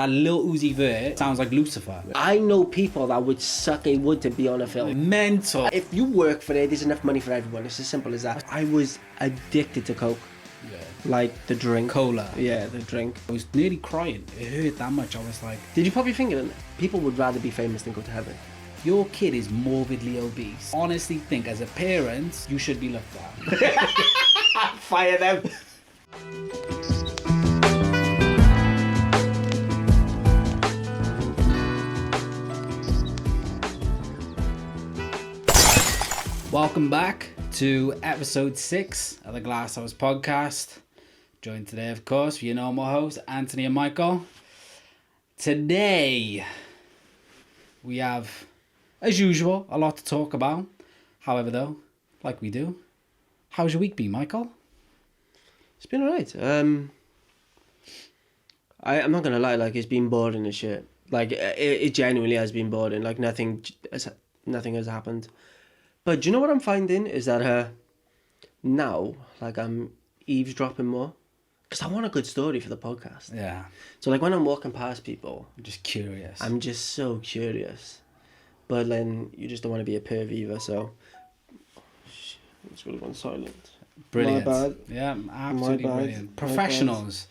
that Lil Uzi Vert sounds like Lucifer. I know people that would suck a wood to be on a film. Mental. If you work for it, there's enough money for everyone. It's as simple as that. I was addicted to coke. Yeah. Like the drink. Cola. Yeah, the drink. I was nearly crying. It hurt that much. I was like, Did you pop your finger in it? People would rather be famous than go to heaven. your kid is morbidly obese. Honestly think as a parent, you should be looked at. Fire them. Welcome back to episode 6 of the Glasshouse podcast. Joined today, of course, for your normal hosts, Anthony and Michael. Today, we have, as usual, a lot to talk about. However, though, like we do, how's your week been, Michael? It's been alright. I'm not gonna lie, like it's been boring as shit. Like it genuinely has been boring. Like nothing has happened. But do you know what I'm finding is that now, like I'm eavesdropping more because I want a good story for the podcast. Yeah. So like when I'm walking past people, I'm just curious. I'm just so curious. But then you just don't want to be a perv either, so I'm just gonna go on silent. Brilliant. My bad. Yeah, absolutely My bad. brilliant. Professionals.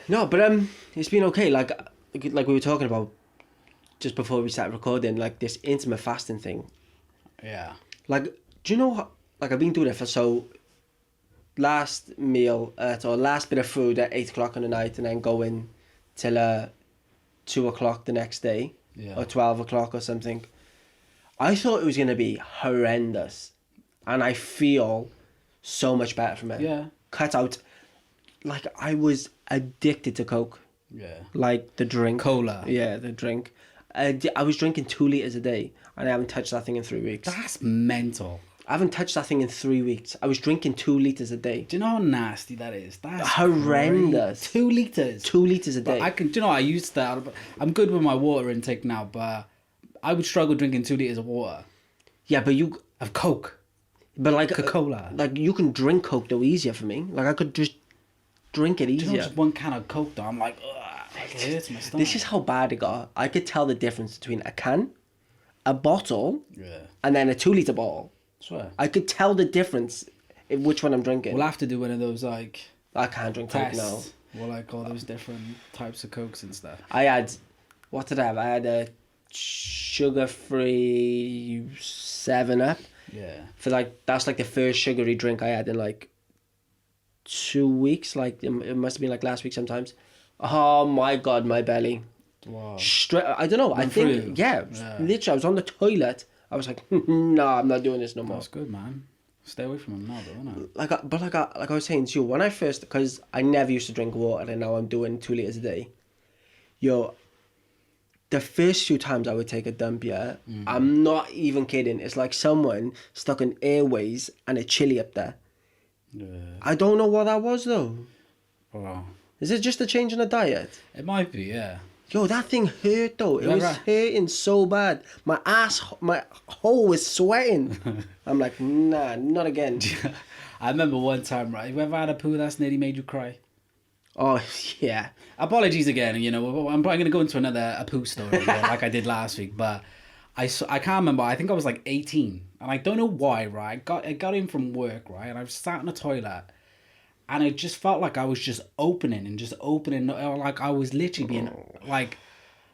No, but it's been okay. Like we were talking about just before we started recording, like this intermittent fasting thing. Yeah. Like, do you know how, like I've been doing it for last meal or last bit of food at 8 o'clock in the night and then going till 2 o'clock the next day. Yeah. Or 12 o'clock or something. I thought it was going to be horrendous and I feel so much better from it. Yeah. Cut out, like I was addicted to coke. Yeah. Like the drink. Cola. Yeah, the drink. I was drinking 2 litres a day and I haven't touched that thing in 3 weeks. That's mental. I haven't touched that thing in 3 weeks. I was drinking 2 litres a day. Do you know how nasty that is? That's horrendous. Crazy. 2 litres. 2 litres a day. But do you know, I used that. I'm good with my water intake now, but I would struggle drinking 2 litres of water. Yeah, but you... Of Coke. But like... Coca-Cola. Like you can drink Coke though easier for me. Like I could just drink it easier. Do you know, just one can of Coke though, I'm like, ugh, it hurts my stomach. This is how bad it got. I could tell the difference between a can, a bottle, and then a 2 litre bottle. Swear. I could tell the difference in which one I'm drinking. We'll have to do one of those like... I can't drink Coke now. Well, like all those different types of Cokes and stuff. I had... What did I have? I had a sugar-free 7-Up. Yeah. For like, that's like the first sugary drink I had in like 2 weeks. Like, it must have been like last week sometimes. Oh my God, my belly. Wow. Straight, I don't know. I think, yeah, literally, I was on the toilet. I was like, no, I'm not doing this no more. That's good, man. Stay away from them now, though, innit? Like I was saying to you, when I first, because I never used to drink water and now I'm doing 2 litres a day. Yo, the first few times I would take a dump, yeah, I'm not even kidding. It's like someone stuck in airways and a chili up there. Yeah. I don't know what that was though. Wow. Is it just a change in the diet? It might be, yeah. Yo, that thing hurt though. It was hurting so bad. My hole was sweating. I'm like, nah, not again. I remember one time, right? You ever had a poo that's nearly made you cry? Oh, yeah. Apologies again, you know, I'm probably going to go into a poo story like I did last week, but I can't remember. I think I was like 18, and I don't know why, right? I got in from work, right? And I was sat in the toilet, and it just felt like I was just opening, like I was literally being, like,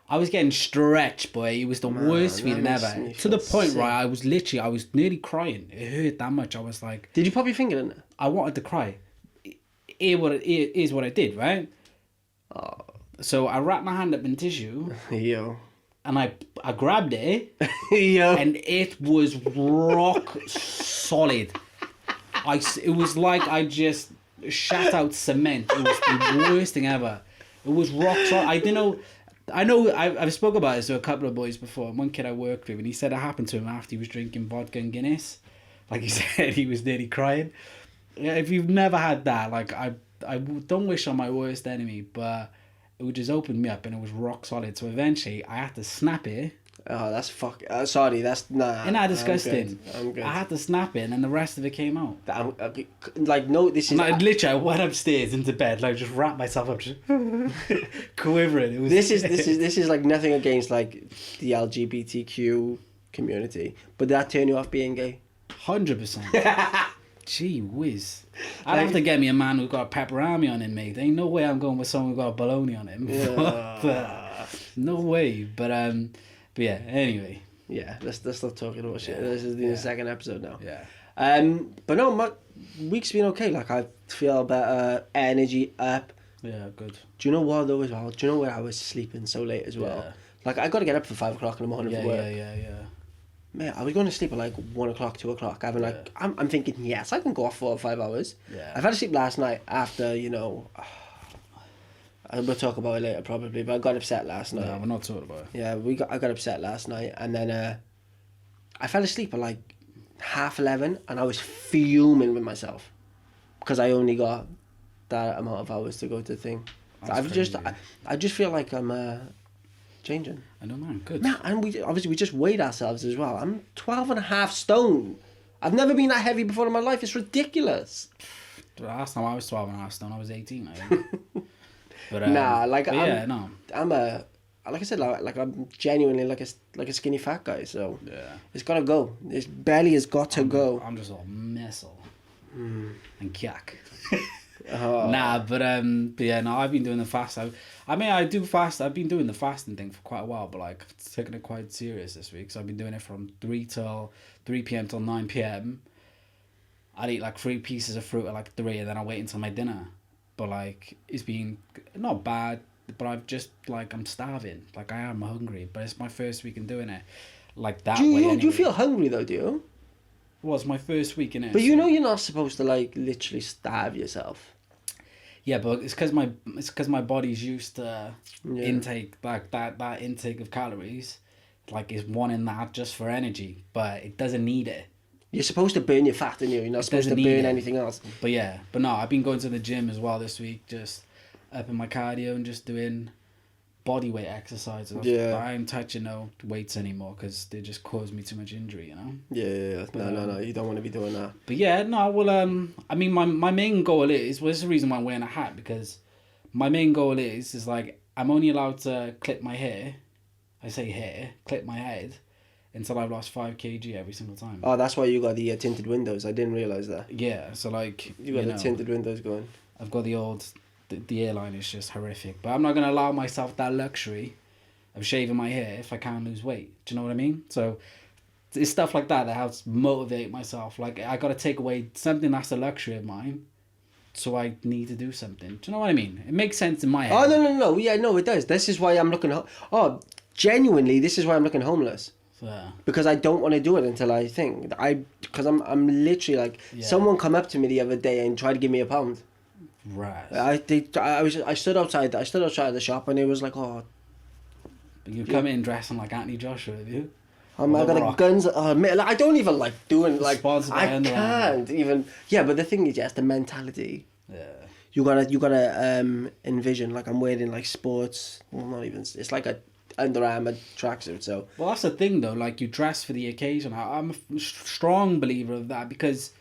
I was getting stretched, boy. It was the worst feeling ever. To the point, right, I was nearly crying. It hurt that much. I was like... Did you pop your finger in it? I wanted to cry. Here's what I did, right? Oh. So I wrapped my hand up in tissue. Yo. And I grabbed it. Yo. And it was rock solid. It was like I just shat out cement. It was the worst thing ever. It was rock solid. I've spoken about this to a couple of boys before. One kid I worked with, and he said it happened to him after he was drinking vodka and Guinness. Like he said, he was nearly crying. Yeah, if you've never had that, like I don't wish on my worst enemy, but it would just open me up and it was rock solid. So eventually I had to snap it. Oh, that's fuck. Sorry, that's nah. Isn't that disgusting? I'm good. I had to snap it, and then the rest of it came out. Like no, this is. And literally, I went upstairs into bed, like just wrapped myself up, just quivering. It was. This is like nothing against like the LGBTQ community, but that turn you off being gay? 100%. Gee whiz. I'd have to get me a man who's got a pepperami on him, mate. There ain't no way I'm going with someone who's got a bologna on him. Yeah. No way. But yeah, anyway. Yeah, let's stop talking about shit. This is the second episode now. Yeah. But no, my week's been okay. Like I feel better, energy up. Yeah, good. Do you know what though as well? Do you know where I was sleeping so late as well? Yeah. Like I got to get up for 5 o'clock in the morning for work. Yeah. Man, I was going to sleep at like 1 o'clock, 2 o'clock. Having like, I'm thinking, yes, I can go off 4 or 5 hours. Yeah. I fell asleep last night after, we'll talk about it later probably, but I got upset last night. No, we're not talking about it. Yeah, I got upset last night, and then I fell asleep at like 11:30, and I was fuming with myself because I only got that amount of hours to go to the thing. So I just feel like I'm changing. I know, man. Good. Nah, and we just weighed ourselves as well. I'm 12.5 stone. I've never been that heavy before in my life. It's ridiculous. Last time I was 12.5 stone, I was 18, I think. But, nah, like no. I'm like I said, like I'm genuinely like a skinny fat guy. So it's gotta go. This belly has got to go. I'm just all muscle and kyak. Oh. Nah, but yeah, no, I've been doing the fast. I do fast. I've been doing the fasting thing for quite a while, but like taking it quite serious this week. So I've been doing it from 3 p.m. till 9 p.m. I'd eat like 3 pieces of fruit at like 3, and then I wait until my dinner. But like it's been not bad, but I've just like I'm starving. Like I am hungry, but it's my first week in doing it. Like that. Do you anyway. feel hungry though? Do you? Well, it's my first week in it. But you know you're not supposed to like literally starve yourself. Yeah, but it's because my body's used to intake like that intake of calories, like is wanting that just for energy, but it doesn't need it. You're supposed to burn your fat, and you're not supposed to burn anything else. But no, I've been going to the gym as well this week, just upping my cardio and just doing body weight exercises. Yeah. I ain't touching no weights anymore because they just cause me too much injury, you know? Yeah. But, no, you don't want to be doing that. But yeah, no, well, I mean, my main goal is, well, this is the reason why I'm wearing a hat, because my main goal is like, I'm only allowed to clip my hair, I say hair, clip my head, until I've lost 5 kg every single time. Oh, that's why you got the tinted windows. I didn't realise that. Yeah, so like... You got the tinted windows going. I've got the old... The airline is just horrific. But I'm not going to allow myself that luxury of shaving my hair if I can't lose weight. Do you know what I mean? So it's stuff like that helps motivate myself. Like, I got to take away something that's a luxury of mine, so I need to do something. Do you know what I mean? It makes sense in my head. Oh, no. Yeah, no, it does. This is why I'm looking... genuinely, this is why I'm looking homeless. Yeah. Because I don't want to do it until I think. Because I'm literally like... Yeah. Someone come up to me the other day and tried to give me £1. Right. I stood outside the shop, and it was like, oh... But you come in dressing like Anthony Joshua, have you? I got guns. I don't even like doing like. Sponsored by I Under Armour. can't even. Yeah, but the thing is, yes, the mentality. Yeah. You gotta envision like I'm wearing like sports. Well, not even. It's like a Under Armour tracksuit. So. Well, that's the thing though. Like you dress for the occasion. I'm a strong believer of that because,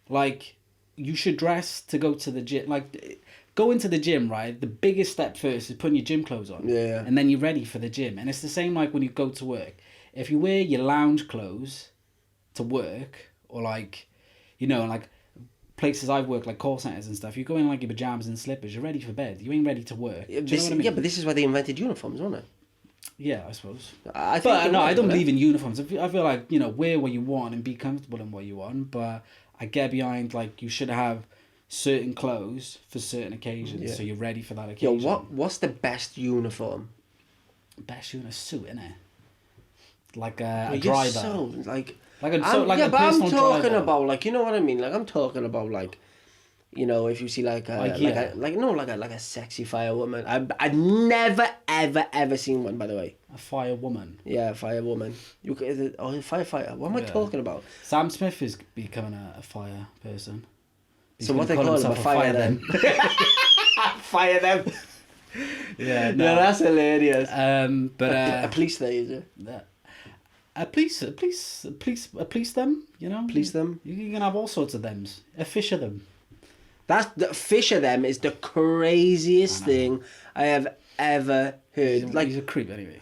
like, you should dress to go to the gym. Like, go into the gym, right? The biggest step first is putting your gym clothes on. Yeah. And then you're ready for the gym. And it's the same like when you go to work. If you wear your lounge clothes to work, or like, you know, like places I've worked, like call centers and stuff, you go in like your pajamas and slippers, you're ready for bed. You ain't ready to work. Do you know what I mean? Yeah, but this is why they invented uniforms, wasn't it? Yeah, I suppose. I think I don't believe in uniforms. I feel like, you know, wear what you want and be comfortable in what you want. But I get behind, like, you should have certain clothes for certain occasions, so you're ready for that occasion. Yo, what's the best uniform? Best uniform? Suit, innit? Like a driver. So, like but I'm talking about, like, you know what I mean? Like, I'm talking about, like, you know, if you see like a sexy firewoman. I've never ever seen one, by the way. A firewoman. Yeah, a firewoman. You firefighter. What am I talking about? Sam Smith is becoming a fire person. So what they call him? Fire them. Fire them. Yeah, No, that's hilarious. But A police there, is it? a police them, you know. Police them. You can have all sorts of thems. A fish of them. That's the fish of them is the craziest thing I have ever heard. He's a creep anyway.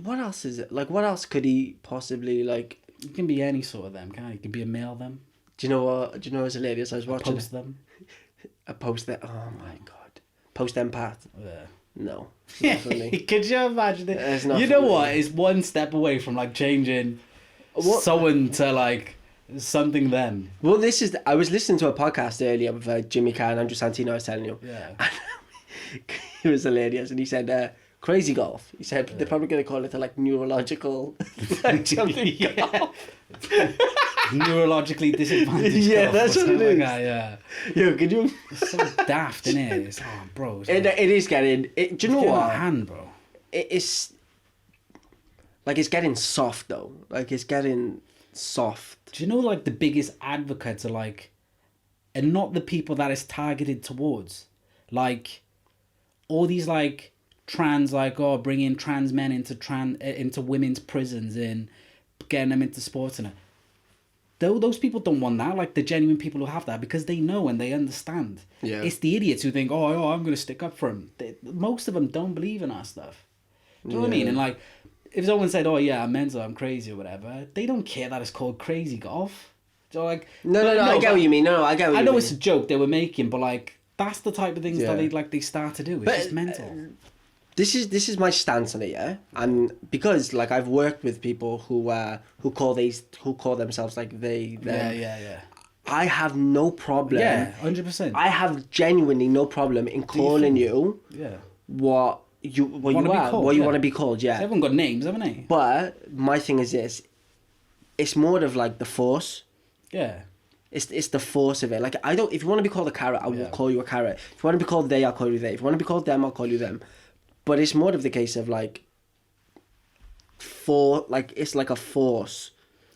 What else is it? Like, what else could he possibly like? It can be any sort of them, can't it? It can be a male them. Do you know what? Do you know what's hilarious? I was watching Post them. a post that. Oh my god! Post empath. Yeah. No. It's not for me. Could you imagine it? It's not You for know me. what? It's one step away from like changing someone to like something them. Well, I was listening to a podcast earlier with Jimmy Carr and Andrew Santino. I was telling you. Yeah. It was hilarious, and he said, "Crazy golf." He said they're probably going to call it like neurological something golf. Neurologically disadvantaged. Yeah, golf that's or what it something is. like that, yeah. Yo, could you? It's so daft, isn't it? It's, oh, bro. It's It is getting. Do you know getting what? out of hand, bro. It's like it's getting soft though. Like it's getting soft. Do you know like the biggest advocates are like, and not the people that it's targeted towards, like all these like trans bringing trans men into women's prisons and getting them into sports and those people don't want that. Like the genuine people who have that because they know and they understand. Yeah. It's the idiots who think, oh, I'm gonna stick up for them. Most of them don't believe in that stuff. Do you know what I mean? And like, if someone said, "Oh yeah, I'm mental, I'm crazy" or whatever, they don't care that it's called crazy golf. So like, No, I get what you mean. No, I get what you mean. I know it's a joke they were making, but like, that's the type of things that they start to do. It's just mental. This is my stance on it, yeah. And because like I've worked with people who call themselves like they them. Yeah. I have no problem. Yeah, 100%. I have genuinely no problem in calling you Yeah. what you Wanna be are, called, what you yeah. want to be called, yeah. Everyone got names, haven't they? But my thing is this: it's more of like the force. Yeah. It's the force of it. Like I don't. If you want to be called a carrot, I will call you a carrot. If you want to be called they, I'll call you they. If you want to be called them, I'll call you them. But it's more of the case of like, it's like a force.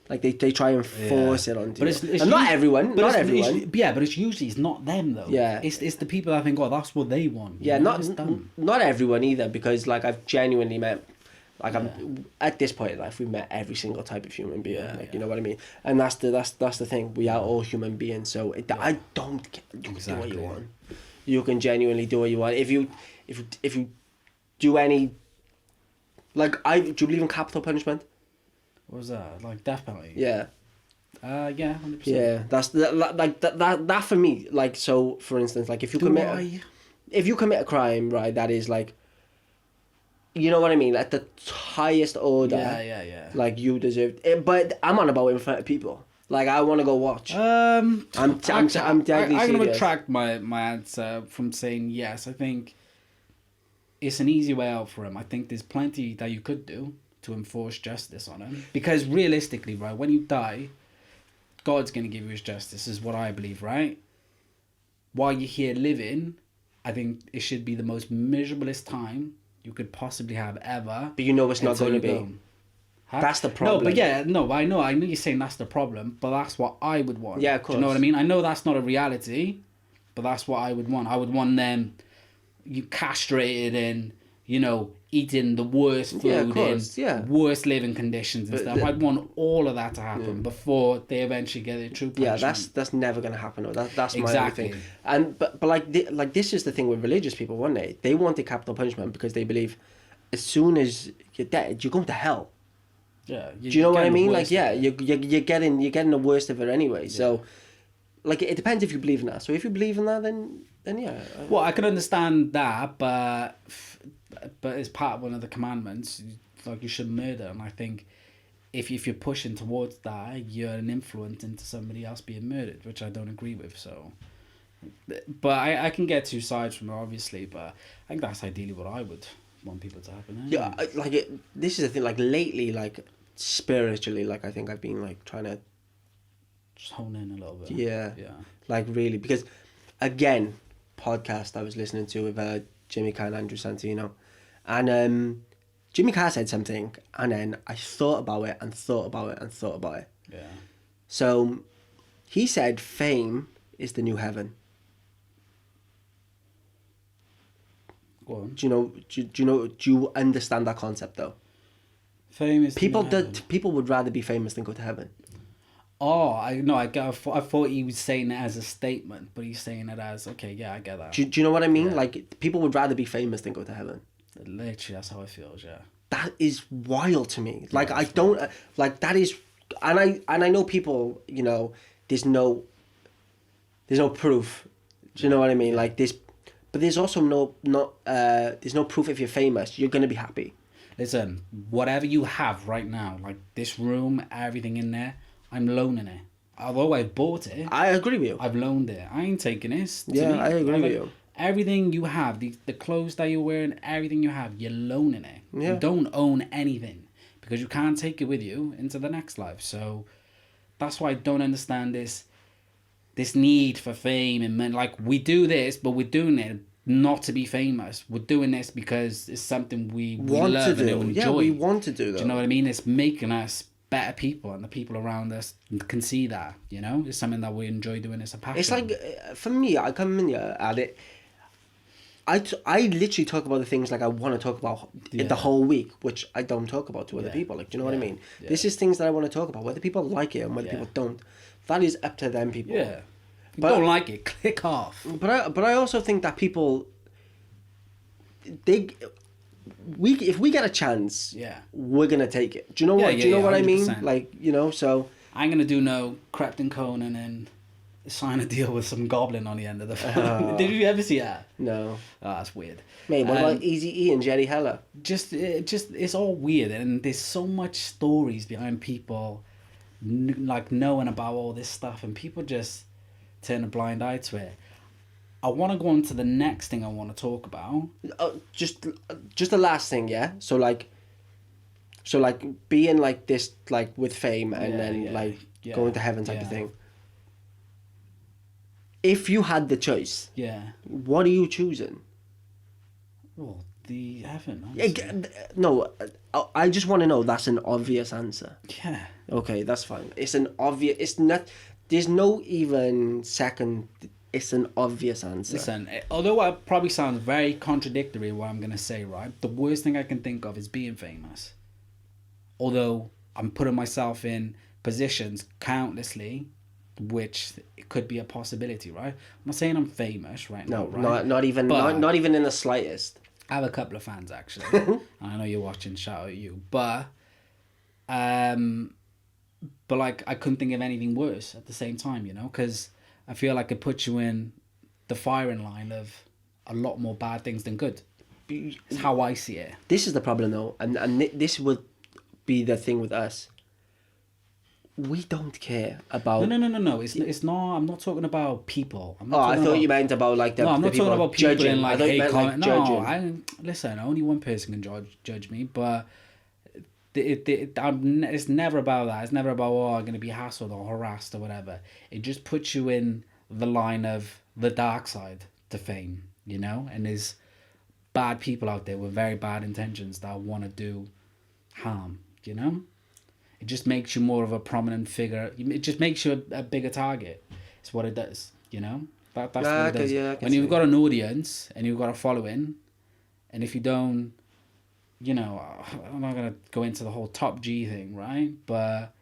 Like they try and force it onto you. And not everyone. Not everyone. But it's usually not them though. Yeah. It's the people that think, oh, that's what they want. Yeah, You know, it's not dumb. not everyone either, because like I've genuinely met, like I'm at this point in life, we've met every single type of human being. You know what I mean? And that's the thing. We are all human beings. So I don't care. You can do what you want. You can genuinely do what you want. If you do any, like do you believe in capital punishment? What was that? Like death penalty? Yeah. Yeah, 100%. Yeah, that's that for me. Like, so for instance, like if you commit a crime, right, that is like, you know what I mean, at the highest order. Yeah. Like you deserve it, but I'm on about it in front of people. Like I want to go watch. I'm deadly going to serious. retract my answer from saying yes. I think it's an easy way out for him. I think there's plenty that you could do to enforce justice on him. Because realistically, right, when you die, God's going to give you his justice, is what I believe, right? While you're here living, I think it should be the most miserablest time you could possibly have ever. But you know it's not going to be. Huh? That's the problem. No, but I know you're saying that's the problem, but that's what I would want. Yeah, of course. Do you know what I mean? I know that's not a reality, but that's what I would want. I would want them, you castrated and, you know, eating the worst food in worst living conditions and stuff. I'd want all of that to happen before they eventually get their true punishment. Yeah, that's never gonna happen. That's my only thing. And but like this is the thing with religious people. One day they want the capital punishment because they believe as soon as you're dead, you're going to hell. Yeah. Do you know what I mean? Like, yeah, you're getting the worst of it anyway. Yeah. So, like, it depends if you believe in that. So if you believe in that, then yeah. Well, I can understand that, but it's part of one of the commandments. Like, you shouldn't murder, and I think if you're pushing towards that, you're an influence into somebody else being murdered, which I don't agree with. So, but I can get two sides from it, obviously. But I think that's ideally what I would want people to happen. Yeah, this is the thing. Like lately, like spiritually, like I think I've been like trying to just hone in a little bit. Yeah. Like really, because again, podcast I was listening to with Jimmy Carr and Andrew Santino, and Jimmy Carr said something, and then I thought about it and thought about it and thought about it. Yeah. So he said fame is the new heaven. Go on. Do you understand that concept though? Famous. People would rather be famous than go to heaven. Oh, I thought he was saying it as a statement, but he's saying it as, okay, yeah, I get that. Do you know what I mean? Yeah. Like, people would rather be famous than go to heaven. Literally, that's how it feels, yeah. That is wild to me. Like, I don't, like, that is, and I know people, there's no proof. Do you know what I mean? Like, but there's also there's no proof if you're famous, you're going to be happy. Listen, whatever you have right now, like this room, everything in there, I'm loaning it. Although I've bought it. I agree with you. I've loaned it. I ain't taking this. Yeah, I agree with you. Everything you have, the clothes that you're wearing, everything you have, you're loaning it. Yeah. You don't own anything because you can't take it with you into the next life. So that's why I don't understand this need for fame. And like, we do this, but we're doing it not to be famous. We're doing this because it's something we love and enjoy. Yeah, we want to do that. Do you know what I mean? It's making us better people, and the people around us can see that. It's something that we enjoy doing. It's a passion. It's like, for me, I come in here at it. I literally talk about the things like I want to talk about the whole week, which I don't talk about to other people. Like, do you know what I mean? Yeah. This is things that I want to talk about. Whether people like it and whether people don't, that is up to them people. Yeah. If you don't like it, click off. But I also think that people, if we get a chance, we're gonna take it. Do you know what? Do you know what 100%. I mean? Like, so I'm gonna do no Krypton Conan and sign a deal with some goblin on the end of the film. Did you ever see that? No. Oh, that's weird. Mate, what about Eazy-E and Jerry Heller? Just it's all weird, and there's so much stories behind people like knowing about all this stuff, and people just turn a blind eye to it. I want to go on to the next thing I want to talk about. Just the last thing, yeah. So like being like this, like with fame, and then going to heaven type of thing. If you had the choice, what are you choosing? Well, the heaven. No, I just want to know. That's an obvious answer. Yeah. Okay, that's fine. It's an obvious. It's not. There's no even second. It's an obvious answer. Listen, although it probably sounds very contradictory what I'm gonna say, right? The worst thing I can think of is being famous. Although I'm putting myself in positions countlessly, which it could be a possibility, right? I'm not saying I'm famous right now, right? Not even in the slightest. I have a couple of fans actually. I know you're watching. Shout out you, but like I couldn't think of anything worse at the same time, because I feel like it puts you in the firing line of a lot more bad things than good. It's how I see it. This is the problem though, and this would be the thing with us. We don't care about... No. It's not... I'm not talking about people. I thought you meant about like the No, I'm not talking about people judging. in like hate comment. Judging. Listen, only one person can judge me, but it's never about that. It's never about, I'm going to be hassled or harassed or whatever. It just puts you in the line of the dark side to fame, And there's bad people out there with very bad intentions that want to do harm, It just makes you more of a prominent figure. It just makes you a bigger target. It's what it does, That's what it does. Yeah, when you've got an audience and you've got a following, and if you don't, I'm not going to go into the whole top G thing, right? But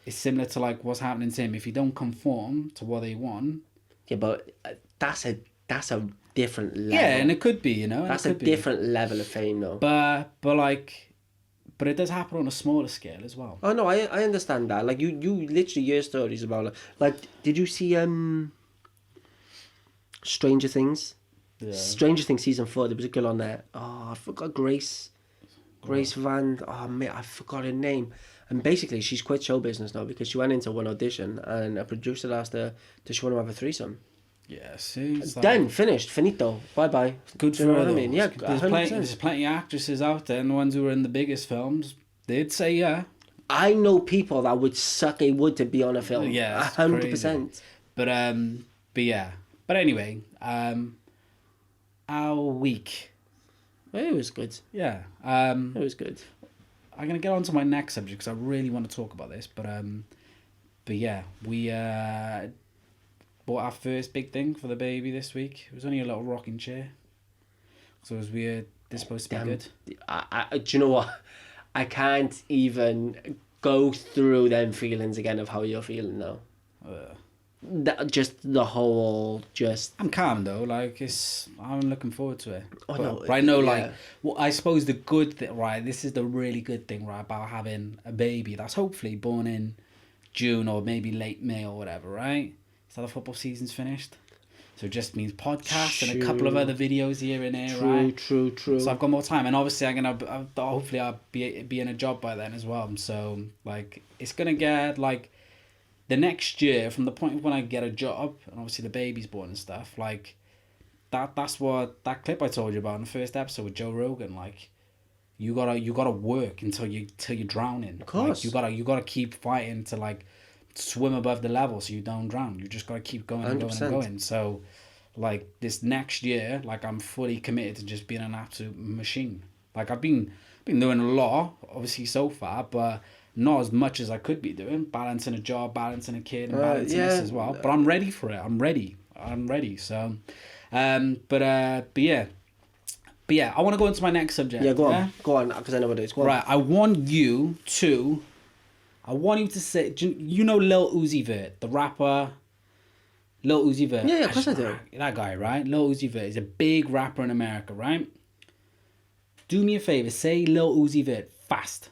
it's similar to like what's happening to him. If you don't conform to what they want... Yeah, but that's a different level. Yeah, and it could be, That's a different level of fame, though. But it does happen on a smaller scale as well. Oh no, I understand that. Like you literally hear stories about like did you see Stranger Things? Yeah. Stranger Things season 4. There was a girl on there. Oh, I forgot Grace Van. Oh mate, I forgot her name. And basically, she's quit show business now because she went into one audition and a producer asked her, "Does she want to have a threesome?" Yeah, see, done, finished, finito, bye bye. Good for her. What I mean? Yeah, there's plenty of actresses out there, and the ones who were in the biggest films, they'd say yeah. I know people that would suck a wood to be on a film. Yeah, 100%. But yeah. But anyway, our week. It was good. Yeah. It was good. I'm gonna get on to my next subject because I really want to talk about this. But yeah, we bought our first big thing for the baby this week. It was only a little rocking chair. So it was weird. This supposed to be good. Do you know what? I can't even go through them feelings again of how you're feeling now. Just the whole, I'm calm though. Like I'm looking forward to it. Oh, no, right now, yeah. like, well, I suppose the good thing, right? This is the really good thing, right, about having a baby that's hopefully born in June or maybe late May or whatever, right? So the football season's finished. So it just means podcasts and a couple of other videos here and there, right? True. So I've got more time, and obviously hopefully I'll be in a job by then as well. So like it's gonna get like the next year from the point of when I get a job and obviously the baby's born and stuff. Like that's what that clip I told you about in the first episode with Joe Rogan. Like you gotta work until you're drowning. Of course, like, you gotta keep fighting to like swim above the level so you don't drown. You just gotta keep going and 100%. going. So like this next year, like I'm fully committed to just being an absolute machine. Like I've been doing a lot, obviously so far, but not as much as I could be doing. Balancing a job, balancing a kid, and balancing this as well. But I'm ready for it. I'm ready. So, but yeah. I want to go into my next subject. Yeah, go on, because I know what it is. Go on. Right, I want you to say, you know Lil Uzi Vert, the rapper. Lil Uzi Vert. Yeah, of course I do. That guy, right? Lil Uzi Vert is a big rapper in America, right? Do me a favor, say Lil Uzi Vert fast.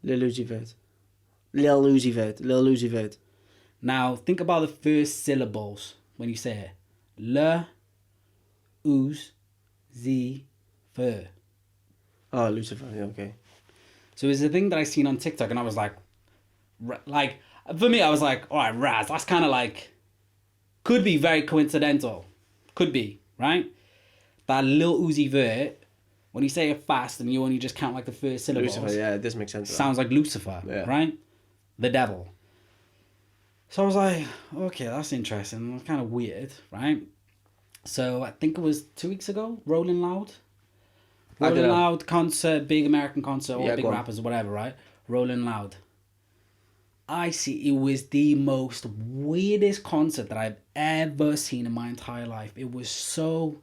Lil Uzi Vert. Lil Uzi Vert. Lil Uzi Vert. Now, think about the first syllables when you say it. Lil Uzi Vert. Oh, Lucifer. Yeah, okay. So it's a thing that I seen on TikTok, and I was like, for me, I was like, all right, Raz, that's kind of like, could be very coincidental. Could be, right? That Lil Uzi Vert, when you say it fast and you only just count like the first syllables. Lucifer, yeah, it does make sense. Sounds like Lucifer, right? The devil. So I was like, okay, that's interesting. That's kind of weird, right? So I think it was 2 weeks ago, Rolling Loud concert, big American concert, all big rappers or whatever, right? Rolling Loud. I see it was the most weirdest concert that I've ever seen in my entire life. It was so,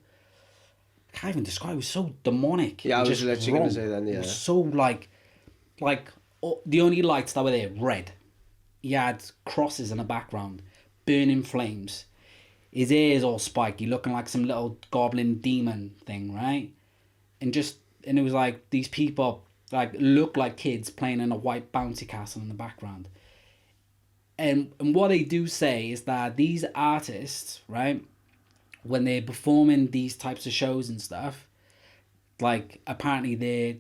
I can't even describe, it was so demonic. Yeah, I was literally going to say that, yeah. It was so like the only lights that were there, red. He had crosses in the background, burning flames. His ears all spiky, looking like some little goblin demon thing, right? And it was like these people like look like kids playing in a white bouncy castle in the background. And what they do say is that these artists, right, when they're performing these types of shows and stuff, like apparently they're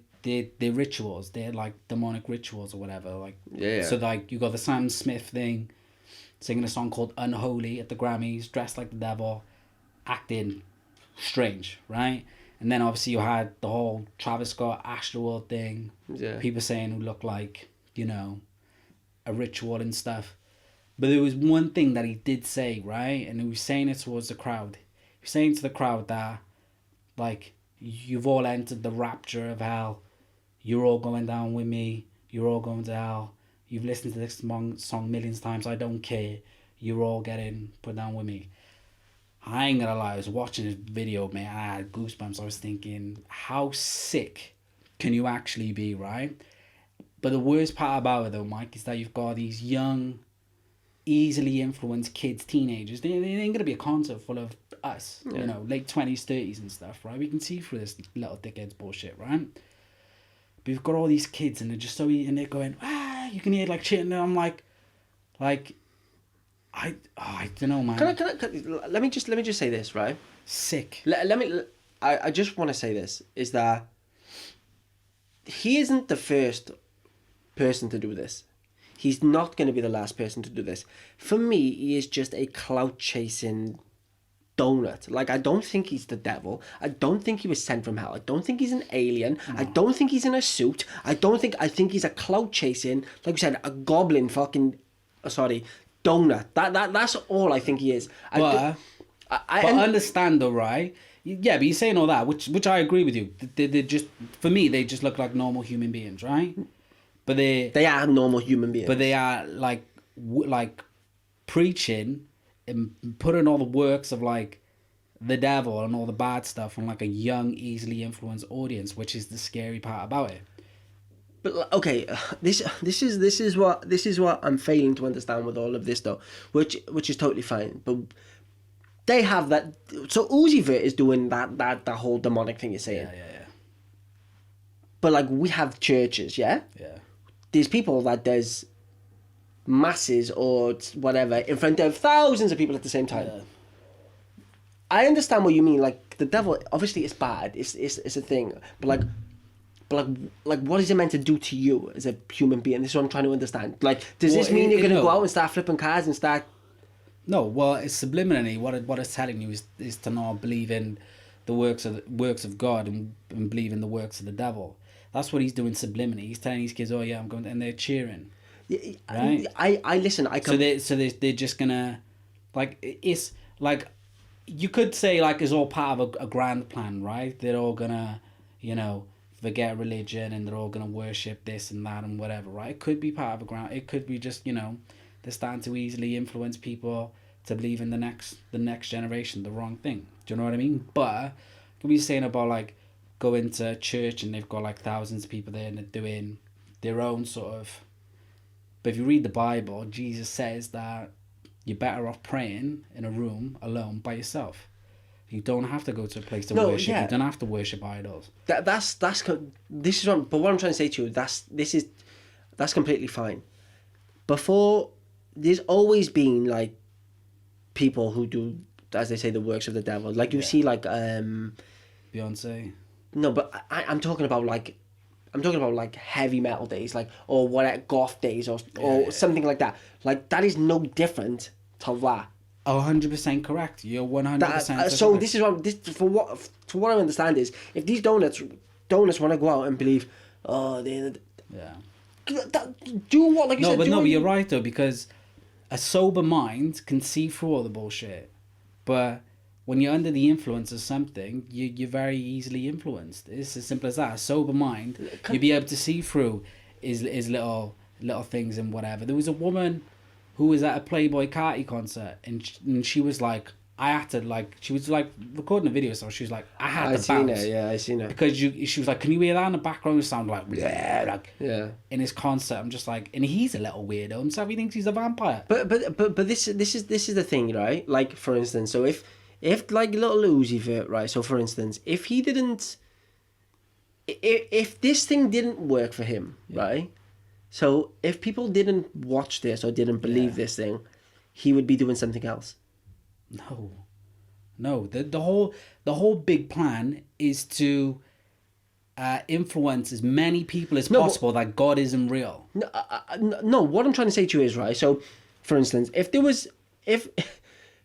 rituals, they're like demonic rituals or whatever. Like So like you got the Sam Smith thing, singing a song called Unholy at the Grammys, dressed like the devil, acting strange, right? And then obviously you had the whole Travis Scott Astroworld thing. Yeah. People saying who looked like, a ritual and stuff. But there was one thing that he did say, right? And he was saying it towards the crowd. He was saying to the crowd that, like, you've all entered the rapture of hell. You're all going down with me. You're all going to hell. You've listened to this song millions of times. I don't care. You're all getting put down with me. I ain't gonna lie, I was watching this video, man, I had goosebumps. I was thinking, how sick can you actually be, right? But the worst part about it, though, Mike, is that you've got these young, easily influenced kids, teenagers. They ain't gonna be a concert full of us, late 20s, 30s and stuff, right? We can see through this little dickheads bullshit, right? But you've got all these kids, and they're just so, and they're going, you can hear like shit, and I'm like, I don't know, man. Let me just say this, right? Sick. I just want to say this, is that he isn't the first person to do this. He's not going to be the last person to do this. For me, he is just a clout chasing donut. Like, I don't think he's the devil. I don't think he was sent from hell. I don't think he's an alien. No. I don't think he's in a suit. I think he's a clout chasing, like we said, a goblin donut. That's all I think he is. But I understand though, right? Yeah, but you're saying all that, which I agree with you. They just, for me, they just look like normal human beings, right? But they are normal human beings. But they are like preaching and putting all the works of like the devil and all the bad stuff on like a young, easily influenced audience, which is the scary part about it. But okay, this is what I'm failing to understand with all of this though, which is totally fine. But they have that. So Uzi Vert is doing that whole demonic thing you're saying. Yeah. But like we have churches, yeah. Yeah. There's people that there's masses or whatever in front of thousands of people at the same time. Yeah. I understand what you mean. Like the devil, obviously, it's bad. It's a thing. But what is it meant to do to you as a human being? This is what I'm trying to understand. Like, does this mean you're gonna go out and start flipping cars and start? No, well, it's subliminally what it's telling you is to not believe in the works of God and believe in the works of the devil. That's what he's doing subliminally. He's telling these kids, "Oh yeah, I'm going," and they're cheering. Right? I listen. So they're just gonna, like, it's like, you could say like it's all part of a grand plan, right? They're all gonna, forget religion and they're all gonna worship this and that and whatever, right? It could be part of a grand. It could be just they're starting to easily influence people to believe in the next generation the wrong thing. Do you know what I mean? But can we saying about like going to church and they've got like thousands of people there and they're doing their own sort of. But if you read the Bible, Jesus says that you're better off praying in a room alone by yourself. You don't have to go to a place to worship. Yeah. You don't have to worship idols. This is what. But what I'm trying to say to you, that's completely fine. Before, there's always been like people who do, as they say, the works of the devil. Like you see, like Beyonce. No, but I'm talking about like. I'm talking about like heavy metal days, like or what goth days, or something like that. Like that is no different to that. 100% correct. You're 100%. So correct. This is what I understand is if these donuts want to go out and believe, do what like you said. But you're right though, because a sober mind can see through all the bullshit, but when you're under the influence of something, you're very easily influenced. It's as simple as that. A sober mind, you'll be able to see through is little things and whatever. There was a woman who was at a Playboy Carti concert, and she was like, I had to, like, she was like recording a video, so she was like, I had to bounce. I seen her. Because she was like, can you hear that in the background? It sound like in his concert. I'm just like, and he's a little weirdo himself. He thinks he's a vampire. But this is the thing, right? Like for instance, so if like Lil Uzi Vert, right? So for instance, if this thing didn't work for him, right? So if people didn't watch this or didn't believe this thing, he would be doing something else. No. The whole big plan is to influence as many people as possible that God isn't real. No, what I'm trying to say to you is, right, so for instance,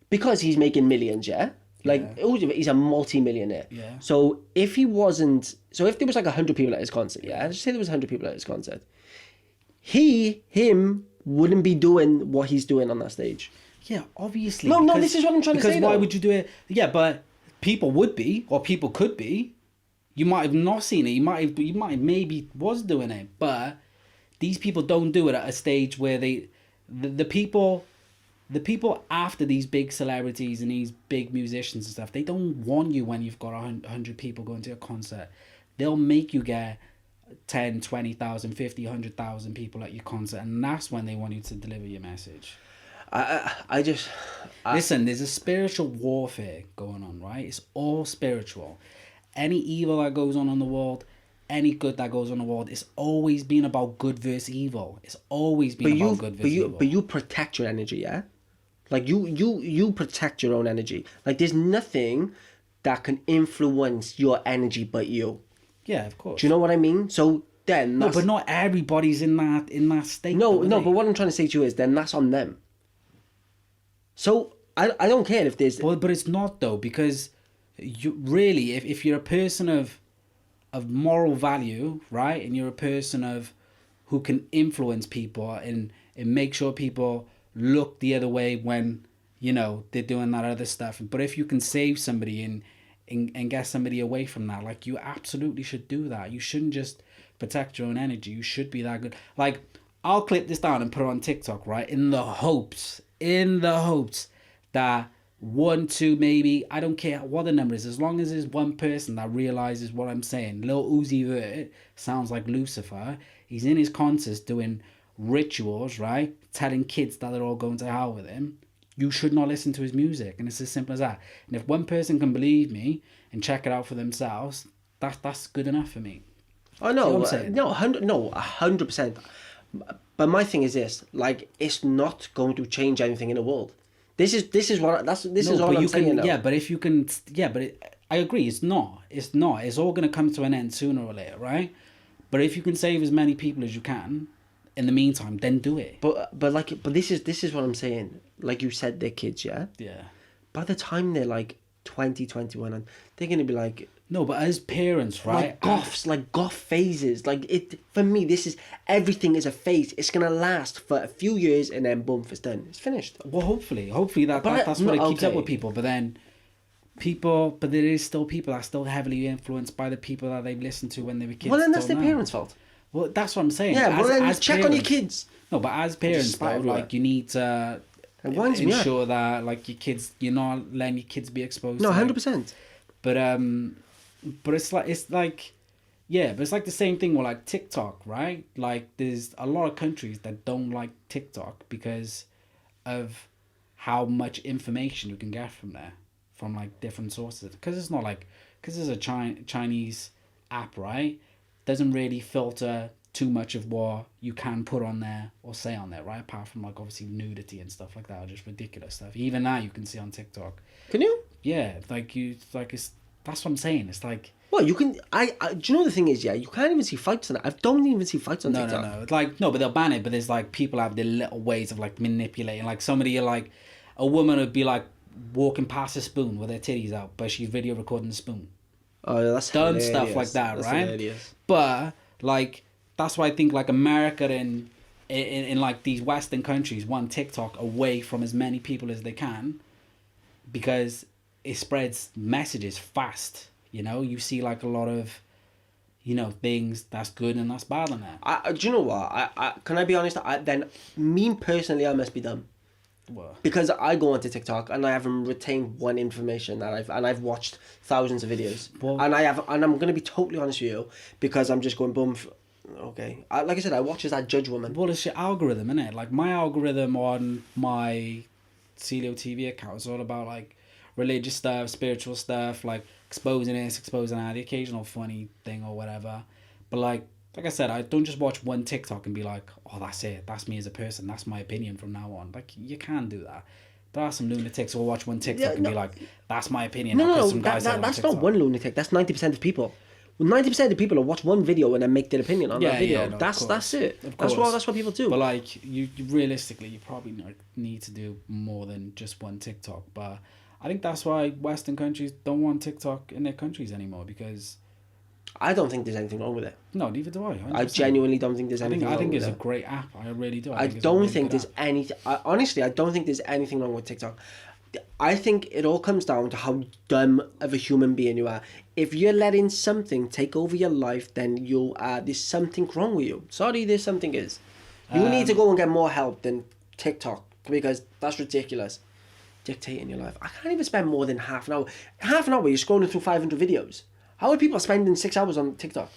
because he's making millions, he's a multi-millionaire. Yeah. So if there was like 100 people at his concert, let's just say there was 100 people at his concert, him wouldn't be doing what he's doing on that stage. Yeah, obviously. No, this is what I'm trying to say. Because why would you do it? Yeah, but people would be, or people could be. You might have not seen it. You might have maybe was doing it, but these people don't do it at a stage where the people after these big celebrities and these big musicians and stuff, they don't want you when you've got 100 people going to a concert. They'll make you get 10, 20,000, 50, 100,000 people at your concert, and that's when they want you to deliver your message. Listen, there's a spiritual warfare going on, right? It's all spiritual. Any evil that goes on in the world, any good that goes on in the world, it's always been about good versus evil. It's always been about good versus evil. But you protect your energy, yeah? Like you protect your own energy. Like there's nothing that can influence your energy but you. Yeah, of course. Do you know what I mean? So then but not everybody's in that state. No, but what I'm trying to say to you is then that's on them. So I don't care if there's but it's not though, because you really if you're a person of moral value, right, and you're a person who can influence people and make sure people look the other way when they're doing that other stuff. But if you can save somebody and get somebody away from that, like, you absolutely should do that. You shouldn't just protect your own energy. You should be that good. Like, I'll clip this down and put it on TikTok, right, in the hopes that 1, 2, maybe, I don't care what the number is, as long as there's one person that realizes what I'm saying. Lil Uzi Vert sounds like Lucifer. He's in his concerts doing rituals, right? Telling kids that they're all going to hell with him. You should not listen to his music, and it's as simple as that. And if one person can believe me and check it out for themselves, that's good enough for me. Oh no, 100%. But my thing is this: like, it's not going to change anything in the world. This is all I'm saying. Yeah, but if you can, I agree. It's not. It's all going to come to an end sooner or later, right? But if you can save as many people as you can, in the meantime, then do it. But this is what I'm saying. Like you said, they're kids, yeah. Yeah. By the time they're like 20, 21, and they're gonna be like, no, but as parents, right? Like goth phases. Like, it for me, everything is a phase. It's gonna last for a few years and then boom, it's done. It's finished. Well, hopefully that's what it keeps up with people. But then but there is still people that are still heavily influenced by the people that they've listened to when they were kids. Well, then that's their parents' fault. Well, that's what I'm saying. Yeah, well then check on your kids. No, but as parents, though, like, you need to ensure that, like, you're not letting your kids be exposed. No, 100%. But it's like yeah, but it's like the same thing with like TikTok, right? Like, there's a lot of countries that don't like TikTok because of how much information you can get from there, from like different sources. Because it's a Chinese app, right? Doesn't really filter too much of what you can put on there or say on there, right? Apart from, like, obviously nudity and stuff like that, or just ridiculous stuff. Even that you can see on TikTok. Can you? Yeah, that's what I'm saying. It's like, well, you can. Do you know the thing is, yeah, you can't even see fights on it. I don't even see fights on TikTok. No. It's like, no, but they'll ban it. But there's like people have their little ways of like manipulating. Like, somebody, like, a woman would be like walking past a spoon with her titties out, but she's video recording the spoon. Oh, that's done hilarious. Stuff like that, that's right? Hilarious. But like, that's why I think like America and in like these Western countries want TikTok away from as many people as they can, because it spreads messages fast. You know, you see like a lot of, you know, things that's good and that's bad on that. Do you know what? I can I be honest? Then me personally, I must be dumb. What? Because I go onto TikTok and I haven't retained one information that I've watched thousands of videos. Well, and I'm gonna be totally honest with you, because I'm just going boom. Okay, like I said, I watch as that judge woman. Well, it's your algorithm, isn't it? Like, my algorithm on my SelioTV account is all about like religious stuff, spiritual stuff, like exposing this, exposing that, the occasional funny thing or whatever. But like I said, I don't just watch one TikTok and be like, oh, that's it, that's me as a person, that's my opinion from now on. Like, you can't do that. There are some lunatics who will watch one TikTok and be like, that's my opinion. That's not one lunatic. That's 90% of people. 90% of people will watch one video and then make their opinion on that video. No, that's it. That's what people do. But like, you realistically, you probably need to do more than just one TikTok. But I think that's why Western countries don't want TikTok in their countries anymore, because I don't think there's anything wrong with it. No, neither do I. 100%. I genuinely don't think there's anything wrong with it. I think it's a great app. I really do. I don't think there's anything... Honestly, I don't think there's anything wrong with TikTok. I think it all comes down to how dumb of a human being you are. If you're letting something take over your life, then there's something wrong with you. Sorry, there's something is. You need to go and get more help than TikTok, because that's ridiculous. Dictating your life. I can't even spend more than half an hour. Half an hour, you're scrolling through 500 videos. How are people spending 6 hours on TikTok?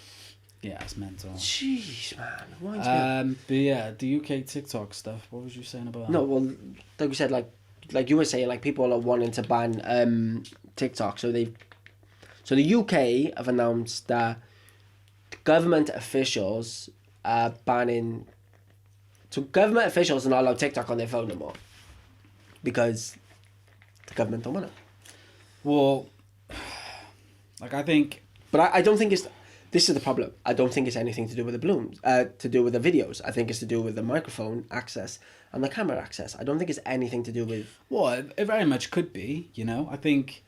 Yeah, it's mental. Jeez, man. But yeah, the UK TikTok stuff. What was you saying about that? No, well, like you said, like you were saying, like, people are wanting to ban TikTok. So the UK have announced that government officials are banning. So government officials are not allowed TikTok on their phone no more, because the government don't want it. Well, like, I think... But I don't think it's... This is the problem. I don't think it's anything to do with the balloons, to do with the videos. I think it's to do with the microphone access and the camera access. I don't think it's anything to do with... Well, it very much could be, you know. I think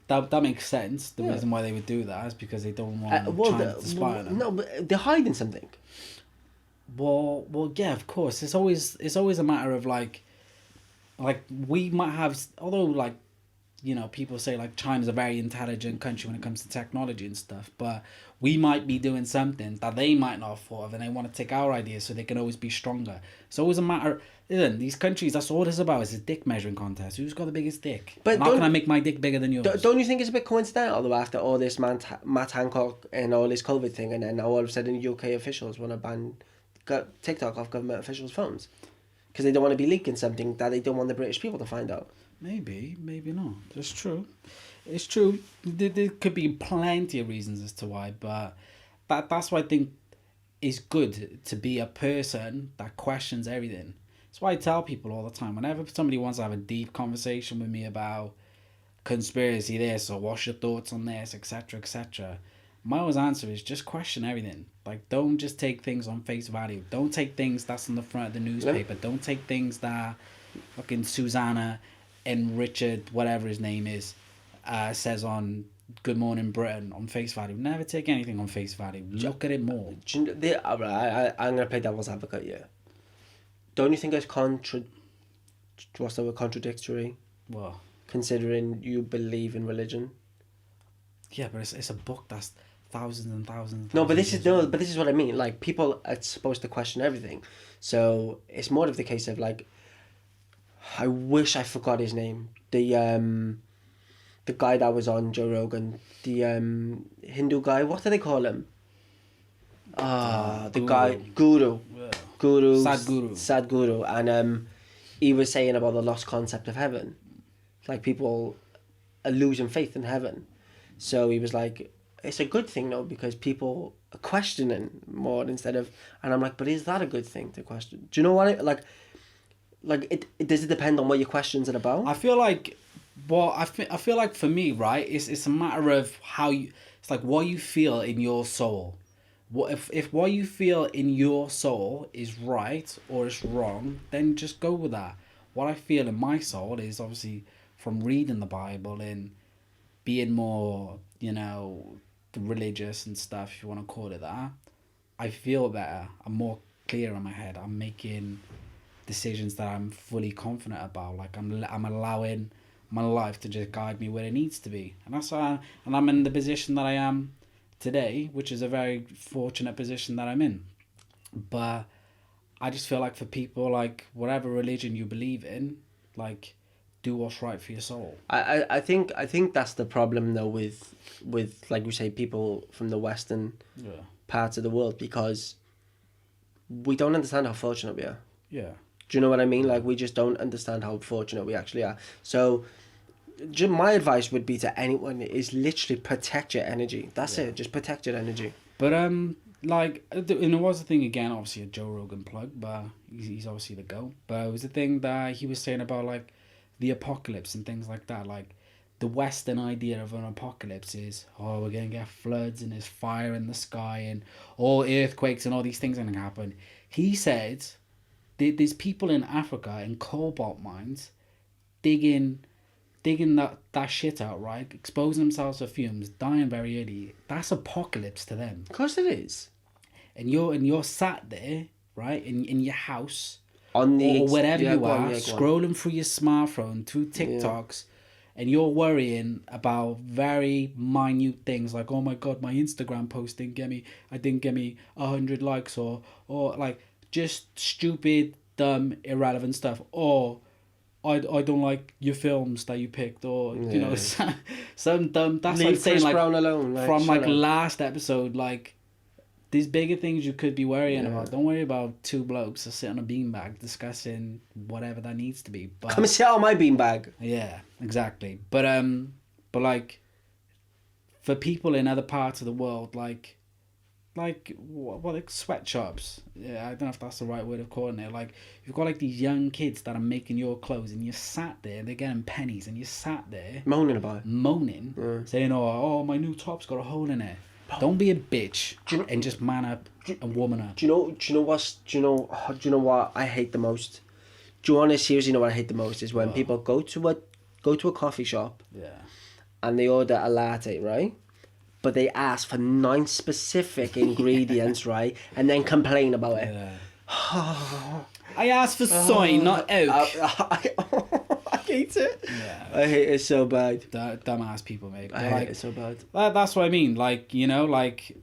that makes sense. The reason why they would do that is because they don't want China to spy on them. No, but they're hiding something. Well, yeah, of course. It's always a matter of, like we might have... Although, like, you know, people say like China's a very intelligent country when it comes to technology and stuff, but we might be doing something that they might not have thought of, and they want to take our ideas so they can always be stronger. It's always a matter. Listen, these countries, that's all it's about, is a dick measuring contest. Who's got the biggest dick? But and how can I make my dick bigger than yours? Don't you think it's a bit coincidental, though, after all this Matt Hancock and all this COVID thing, and then now all of a sudden UK officials want to ban TikTok off government officials' phones? Because they don't want to be leaking something that they don't want the British people to find out. Maybe not. That's true. It's true. There could be plenty of reasons as to why, but that's why I think it's good to be a person that questions everything. That's why I tell people all the time, whenever somebody wants to have a deep conversation with me about conspiracy this, or what's your thoughts on this, etc., etc., my always answer is just question everything. Like, don't just take things on face value. Don't take things that's on the front of the newspaper. Don't take things that fucking Susanna and Richard, whatever his name is, says on Good Morning Britain on face value. Never take anything on face value. Look at it more. I'm going to play devil's advocate here. Don't you think it's contradictory? Well, considering you believe in religion. Yeah, but it's a book that's thousands and thousands. No, but this is what I mean. Like, people are supposed to question everything, so it's more of the case of like, I wish I forgot his name. The guy that was on Joe Rogan, the Hindu guy. What do they call him? The Guru. guy Guru. Yeah. Guru. Sadhguru. Sadhguru, and he was saying about the lost concept of heaven, like people are losing faith in heaven. So he was like, it's a good thing though, because people are questioning more instead of, and I'm like, but is that a good thing to question? Do you know what it does it depend on what your questions are about? I feel like, I feel like for me, right, it's a matter of how you, it's like what you feel in your soul. What if what you feel in your soul is right or is wrong, then just go with that. What I feel in my soul is obviously from reading the Bible and being more, religious and stuff, if you want to call it that. I feel better. I'm more clear in my head. I'm making decisions that I'm fully confident about. Like I'm allowing my life to just guide me where it needs to be, and that's why. And I'm in the position that I am today, which is a very fortunate position that I'm in. But I just feel like for people, like whatever religion you believe in, like do what's right for your soul. I think that's the problem though with like we say, people from the Western parts of the world, because we don't understand how fortunate we are. Yeah. Do you know what I mean? Like, we just don't understand how fortunate we actually are. So my advice would be to anyone is literally protect your energy. That's it. Just protect your energy. But like, and it was a thing again, obviously a Joe Rogan plug, but he's obviously the GOAT. But it was a thing that he was saying about like the apocalypse and things like that. Like the Western idea of an apocalypse is, oh, we're gonna get floods and there's fire in the sky and all earthquakes and all these things are gonna happen. He said there's people in Africa in cobalt mines digging that shit out, right? Exposing themselves to fumes, dying very early. That's apocalypse to them. Of course it is. And you're sat there, right, in your house On the or wherever you are, go on. scrolling through your smartphone, through TikToks, and you're worrying about very minute things like, oh my god, my Instagram post didn't get me 100 likes, or like just stupid, dumb, irrelevant stuff, or I don't like your films that you picked, or some dumb. That's Leave like saying Chris like Brown alone, like, from like shut up. last episode, like there's bigger things you could be worrying about. Don't worry about two blokes that sit on a beanbag discussing whatever that needs to be. But Come and sit on my beanbag. yeah, exactly. But like for people in other parts of the world, like sweatshops. Yeah, I don't know if that's the right word of calling it. Like you've got like these young kids that are making your clothes, and you're sat there. They're getting pennies, and you're sat there Moaning about it. saying, "Oh, my new top's got a hole in it." Don't be a bitch and just man up and woman up. Do you know what I hate the most? Do you want to seriously know what I hate the most is when people go to a coffee shop, and they order a latte, right? But they ask for 9 specific ingredients, right? And then complain about it. Yeah. I asked for soy, not oak. I hate it. Yeah. I hate it so bad. Dumbass people, mate. I hate it so bad. That's what I mean. Like, like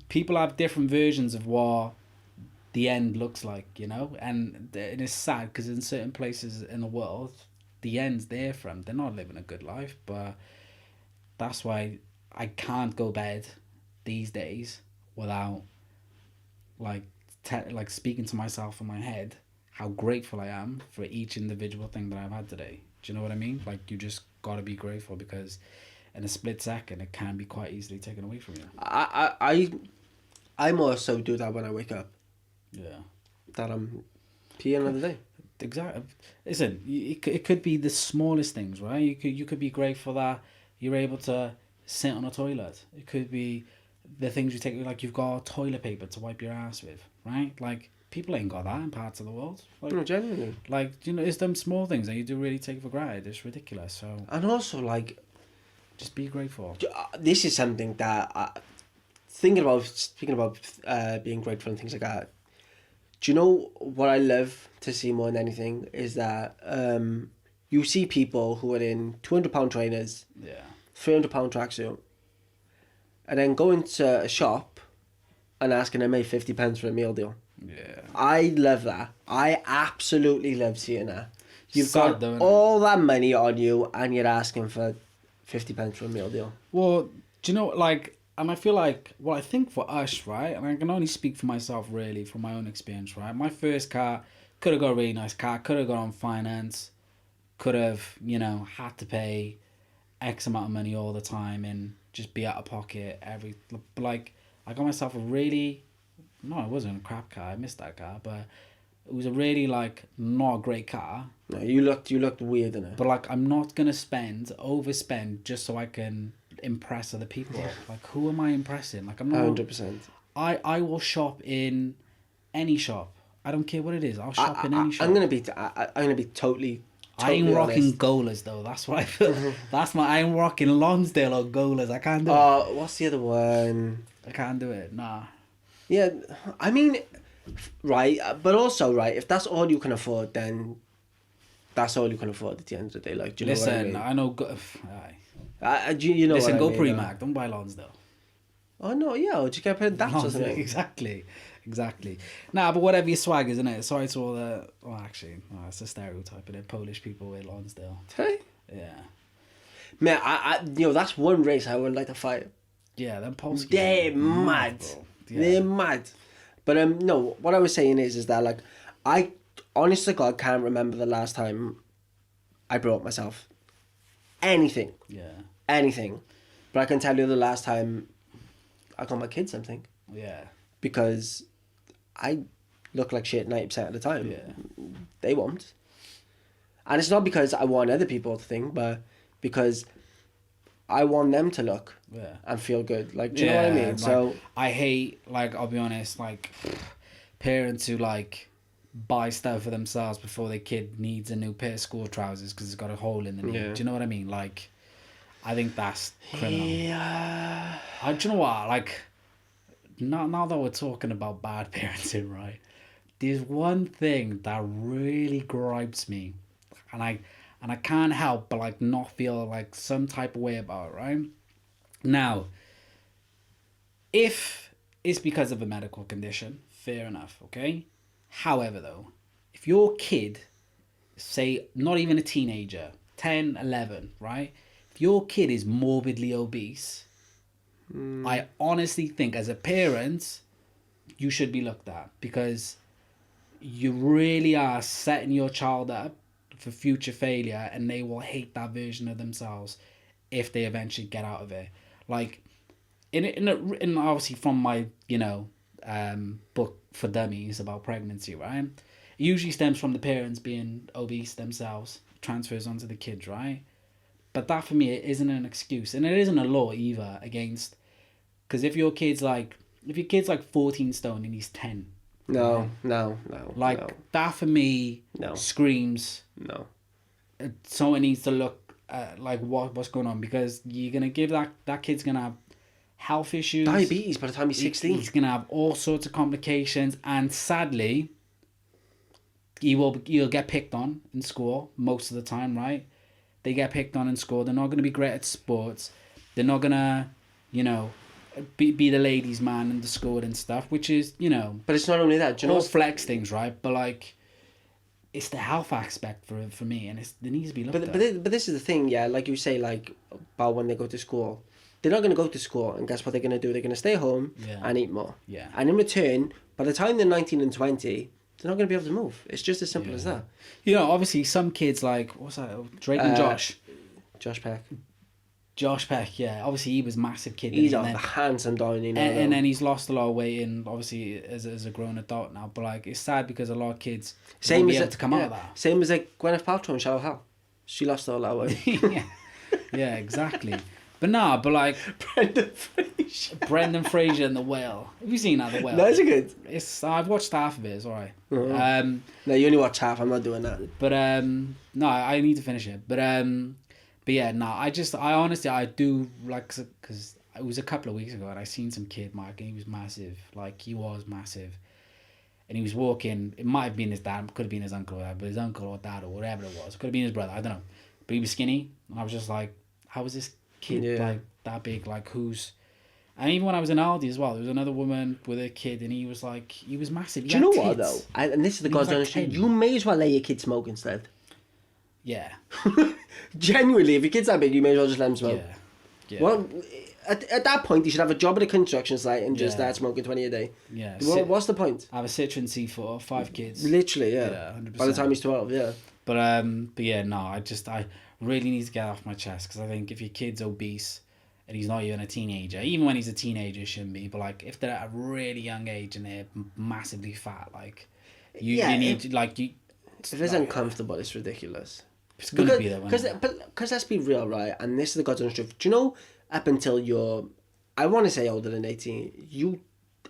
people have different versions of what the end looks like, you know, and it's sad because in certain places in the world, the end's there for them. They're not living a good life, but that's why I can't go bed these days without like speaking to myself in my head how grateful I am for each individual thing that I've had today. Do you know what I mean? Like, you just got to be grateful, because in a split second it can be quite easily taken away from you. I more so do that when I wake up. Yeah. That I'm here another day. Exactly. Listen, it could be the smallest things, right? You could be grateful that you're able to sit on a toilet. It could be the things you take, like you've got toilet paper to wipe your ass with, right? Like, people ain't got that in parts of the world. Like, No, genuinely. Like, you know, it's them small things that you do really take for granted. It's ridiculous. So, And also, like, just be grateful. this is something that speaking about being grateful and things like that. Do you know what I love to see more than anything is that you see people who are in £200 trainers, Yeah. £300 tracksuit, and then going to a shop and asking them, make 50 pence for a meal deal. Yeah. I love that. I absolutely love seeing that. You've Sad, got though, innit? all that money on you and you're asking for 50 pence for a meal deal. Well, do you know, like, and I feel like, well, I think for us, right, and I can only speak for myself, really, from my own experience, right? My first car, could have got a really nice car, could have got on finance, could have, you know, had to pay X amount of money all the time and just be out of pocket like, I got myself a really, no, it wasn't a crap car, I missed that car, but it was a really, like, not a great car. No, you looked weird in it. But, like, I'm not going to overspend just so I can impress other people. Like, who am I impressing? Like, I'm not... 100%. I will shop in any shop. I don't care what it is. I'll shop in any shop. I'm gonna be totally I ain't rocking honest. Golas, though. That's what I feel. I ain't rocking Lonsdale or Golas. I can't do it. What's the other one? I can't do it. Nah. Yeah, I mean, right, but also, right, if that's all you can afford, then that's all you can afford at the end of the day. Like, do you know what I mean? I know... You know Listen, what I go mean, Primark. Don't buy Lonsdale. Oh, no, yeah, or just get a pair of Dats or something. Exactly. Nah, but whatever your swag, isn't it? Sorry to all the... Well, actually, it's a stereotype, but Polish people wear Lonsdale. Hey? Yeah. Man, that's one race I would like to fight. Yeah, them Polskis. They're mad. Yeah. They're mad. But no, what I was saying is that, like, I honestly, God, can't remember the last time I brought myself anything. Yeah. Anything. But I can tell you the last time I got my kids something. Yeah. Because I look like shit 90% of the time. Yeah. They won't. And it's not because I want other people to think, but because I want them to look and feel good. Like, do you know what I mean? Like, So I hate, like, I'll be honest, like, parents who, like, buy stuff for themselves before their kid needs a new pair of school trousers because it's got a hole in the knee. Yeah. Do you know what I mean? Like, I think that's criminal. Yeah. Do you know what? Like, now that we're talking about bad parenting, right? There's one thing that really gripes me, and I can't help but, like, not feel like some type of way about it, right? Now, if it's because of a medical condition, fair enough, okay? However, though, if your kid, say, not even a teenager, 10, 11, right? If your kid is morbidly obese, I honestly think as a parent, you should be looked at, because you really are setting your child up for future failure, and they will hate that version of themselves if they eventually get out of it. Like, in obviously from my, you know, book for dummies about pregnancy, right? It usually stems from the parents being obese themselves, transfers onto the kids, right? But that for me, it isn't an excuse, and it isn't a law either against, because if your kid's like 14 stone and he's 10, No. like, that for me screams No. someone needs to look at, like, what's going on, because you're gonna give that kid's gonna have health issues, Diabetes by the time he's 16. He's gonna have all sorts of complications, and sadly, he'll get picked on in school most of the time, right? They get picked on in school. They're not gonna be great at sports. They're not gonna, you know, be the ladies' man in the school and stuff, which is, you know, But it's not only that. Do you know all what's flex things, right? But like, it's the health aspect for me, and there needs to be looked at. But this is the thing, yeah. Like you say, like about when they go to school, they're not going to go to school, and guess what they're going to do? They're going to stay home and eat more. Yeah. And in return, by the time they're 19 and 20, they're not going to be able to move. It's just as simple as that. You know, obviously, some kids like what's that? Drake and Josh. Josh Peck. Josh Peck, yeah. Obviously, he was a massive kid. He's a handsome down, you know. And then he's lost a lot of weight, and obviously as a grown adult now. But like, it's sad because a lot of kids won't be able to come out of that. Same as like Gwyneth Paltrow in Shallow Hal. She lost a lot of weight. yeah, exactly. But nah, but like Brendan Fraser and The Whale. Have you seen that, The Whale? No, is it good? I've watched half of it. It's alright. No, you only watch half. I'm not doing that. But no, I need to finish it. But yeah, no, I honestly I do like, because it was a couple of weeks ago and I seen some kid, Mark, and he was massive. Like, he was massive. And he was walking, it might have been his dad, could have been his uncle, but his uncle or dad or whatever it was. Could have been his brother, I don't know. But he was skinny. And I was just like, how is this kid like that big? Like, who's... And even when I was in Aldi as well, there was another woman with a kid, and he was massive. Do you know what, though? And this is the God's honest truth. You may as well let your kid smoke instead. Yeah. Genuinely, if your kid's that big, you may as well just let him smoke. Yeah. Well, at that point, you should have a job at a construction site and just start smoking 20 a day. Yeah. What's the point? I have a Citroen C4, 5 kids. Literally, Yeah, 100%. By the time he's 12, yeah. But yeah, no, I really need to get off my chest, because I think if your kid's obese and he's not even a teenager, even when he's a teenager, it shouldn't be, but like if they're at a really young age and they're massively fat, like you need to, like, you... If it's uncomfortable, it's ridiculous. It's going to be that way. Because let's be real, right? And this is the God's honest truth. Do you know, up until you're, I want to say older than 18, you,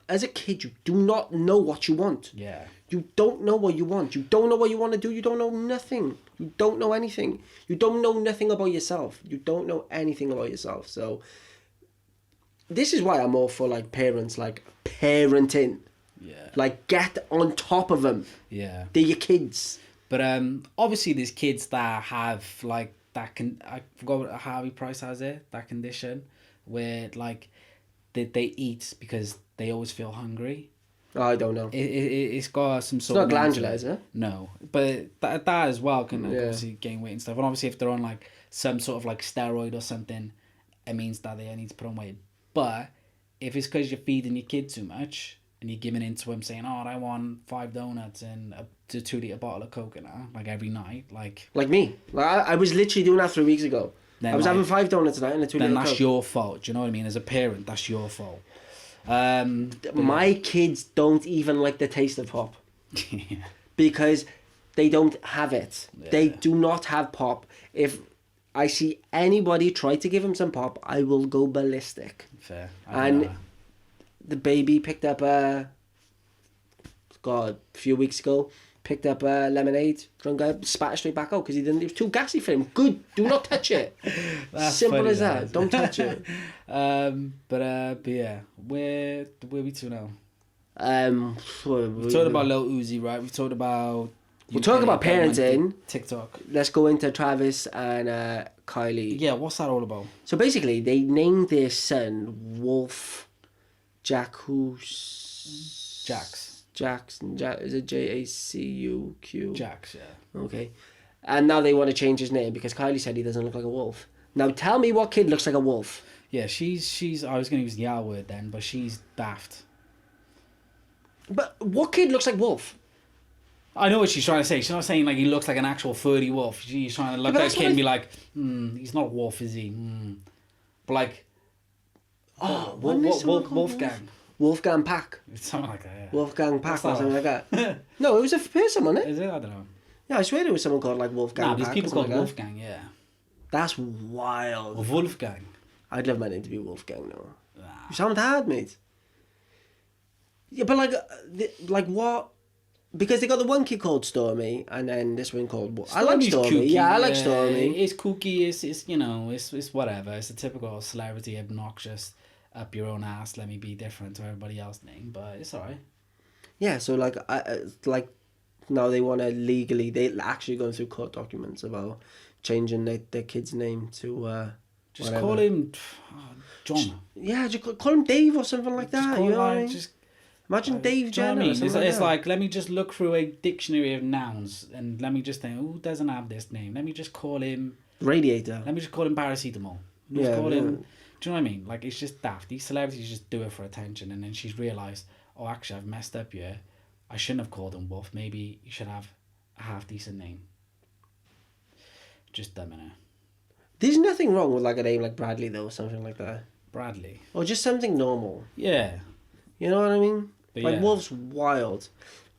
as a kid, you do not know what you want. Yeah. You don't know what you want. You don't know what you want to do. You don't know nothing. You don't know anything. You don't know nothing about yourself. You don't know anything about yourself. So this is why I'm all for, like, parents, like, parenting. Yeah. Like, get on top of them. Yeah. They're your kids. But obviously there's kids that have, like, I forgot what Harvey Price has it, that condition where, like, they eat because they always feel hungry. Oh, I don't know. It's got some sort of... It's not glandular, is it? No. But that as well can obviously gain weight and stuff. And obviously if they're on, like, some sort of, like, steroid or something, it means that they need to put on weight. But if it's because you're feeding your kid too much and you're giving in to him saying, oh, I want 5 donuts and a 2-litre bottle of coconut, like, every night, like me. Like, I was literally doing that 3 weeks ago. I was having 5 donuts a night and a 2-litre Then that's Coke. your fault. Do you know what I mean? As a parent, that's your fault. My kids don't even like the taste of pop. Yeah. Because they don't have it. Yeah. They do not have pop. If I see anybody try to give them some pop, I will go ballistic. Fair. And the baby picked up a few weeks ago, picked up a lemonade, drunk it, spat it straight back out because it was too gassy for him. Good, do not touch it. Simple funny, as that. Don't touch it. But yeah, where we to now? We talked about Lil Uzi, right? We've talked about... We'll talk about parenting. TikTok. Let's go into Travis and Kylie. Yeah, what's that all about? So basically, they named their son Wolf Jackson. Is it Jacuq? Jax, yeah. Okay. And now they want to change his name because Kylie said he doesn't look like a wolf. Now tell me what kid looks like a wolf. Yeah, she's. I was going to use the R word then, but she's daft. But what kid looks like wolf? I know what she's trying to say. She's not saying like he looks like an actual furry wolf. She's trying to look at a kid and be like, he's not a wolf, is he? But like, Wolfgang. Wolfgang Pack. Something like that, yeah. Wolfgang Pack or something like that. No, it was a person, wasn't it? Is it? I don't know. Yeah, I swear there was someone called like Wolfgang Pack. There's people called Wolfgang, yeah. That's wild. Or Wolfgang. I'd love my name to be Wolfgang, no. You sound hard, mate. Yeah, but like what? Because they got the one kid called Stormy, and then this one called... I like Stormy. Kooky, yeah, I like Stormy. It's kooky, it's you know, it's whatever. It's a typical celebrity, obnoxious, up your own ass, let me be different to everybody else thing, but it's alright. Yeah, so like now they want to legally... They're actually going through court documents about changing their kid's name to Just whatever. call him John. Yeah, just call him Dave or something like Just that. call You him know what I like, mean? just Imagine Dave do you know Jenner. what I mean? Or something It's that. like, let me just look through a dictionary of nouns and let me just think, who doesn't have this name? Let me just call him. Radiator. Let me just call him paracetamol. Let me just Yeah, call yeah. him. Do you know what I mean? Like, it's just daft. These celebrities just do it for attention, and then she's realised, oh, actually, I've messed up here. I shouldn't have called him Wolf. Maybe you should have a half decent name. Just dumb, innit? There's nothing wrong with like a name like Bradley though, or something like that, Bradley. or just something normal. Yeah. You know what I mean? But Like yeah. Wolf's wild.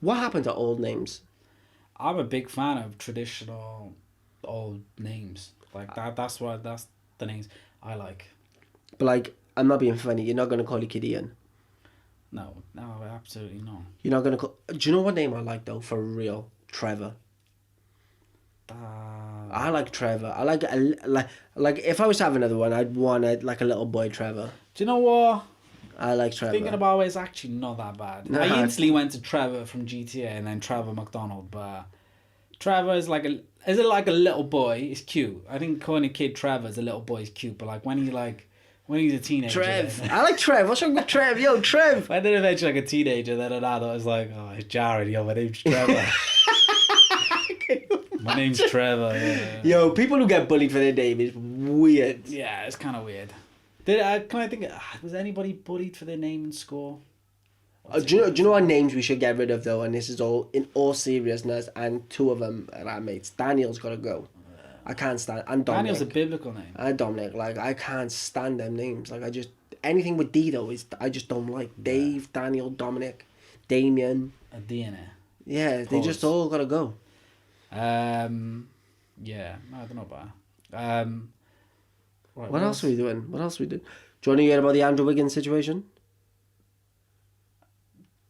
What happened to old names? I'm a big fan of traditional old names. Like that's the names I like. But like, I'm not being funny. You're not gonna call your kid Ian. No, absolutely not. You're not gonna call. Do you know what name I like though? For real, Trevor. I like Trevor. I like if I was to have another one, I'd want like a little boy Trevor. Do you know what? I like Trevor. Thinking about it, it's actually not that bad. No, I instantly went to Trevor from GTA and then Trevor McDonald, but Trevor is like a little boy. It's cute. I think calling a kid Trevor as a little boy is cute, but like when he's a teenager. Trev. Then, I like Trev. What's wrong with Trev? Yo, Trev. when they're eventually like a teenager, then an adult is like, oh, it's Jared. Yo, my name's Trevor. My name's Trevor. Yeah. Yo, people who get bullied for their name is weird. Yeah, it's kind of weird. Can I think? Was anybody bullied for their name in school? Do you know what names we should get rid of though? And this is all in all seriousness. And two of them are our mates. Daniel's got to go. I can't stand. And Dominic. Daniel's a biblical name. And Dominic, like I can't stand them names. Like anything with D though I just don't like. Dave, Daniel, Dominic, Damien. A DNA. Yeah, they just all gotta go. Yeah, no, I don't know about that. Right, What else are we doing? Do you want to hear about the Andrew Wiggins situation?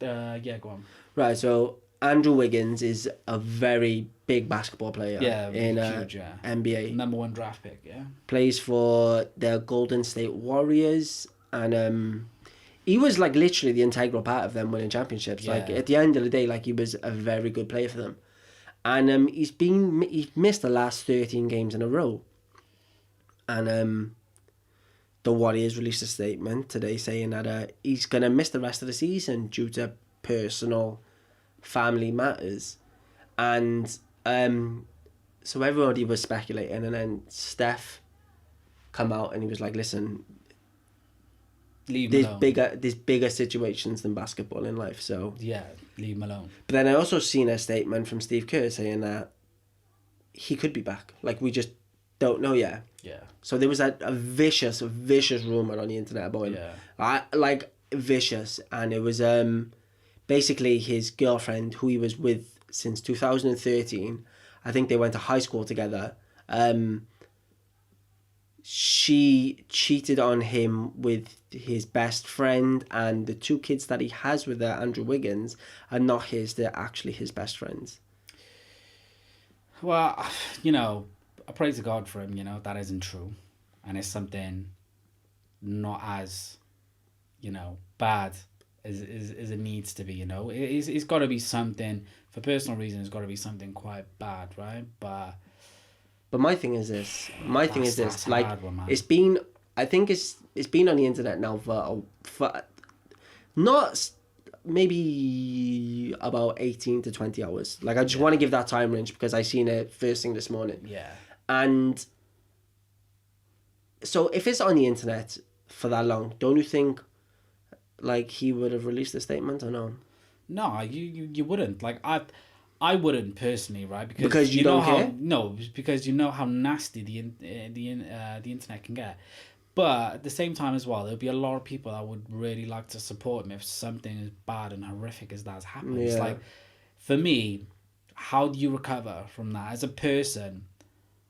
Yeah, go on. Right, so Andrew Wiggins is a very big basketball player. Yeah, in huge, yeah. NBA. #1 draft pick, yeah. Plays for the Golden State Warriors, and he was like literally the integral part of them winning championships. Yeah. Like at the end of the day, like he was a very good player for them, and he's missed the last 13 games in a row, and the Warriors released a statement today saying that he's gonna miss the rest of the season due to personal family matters, and so everybody was speculating, and then Steph come out and he was like, listen, Leave him alone. there's bigger situations than basketball in life, so Yeah, leave him alone. but then I also seen a statement from Steve Kerr saying that he could be back, like we just don't know yet. Yeah. So there was a vicious rumor on the internet about him. Yeah. Like vicious, and it was basically his girlfriend who he was with since 2013. I think they went to high school together. She cheated on him with his best friend, and the two kids that he has with her, Andrew Wiggins, are not his. They're actually his best friends. Well, you know, I praise to God for him, you know, that isn't true. And it's something not as, you know, bad as it needs to be, you know. It's got to be something, for personal reasons, it's got to be something quite bad, right? But my thing is this. That's Like, hard one, man. it's been, I think it's been on the internet now for not maybe about 18 to 20 hours. Like, I just want to give that time range because I seen it first thing this morning. Yeah. And so if it's on the internet for that long, don't you think like he would have released a statement or no? No, you wouldn't. Like I wouldn't personally, right? Because you know don't care? No, because you know how nasty the internet can get. But at the same time as well, there'll be a lot of people that would really like to support him if something as bad and horrific as that's happened. It's Yeah. like, for me, how do you recover from that as a person?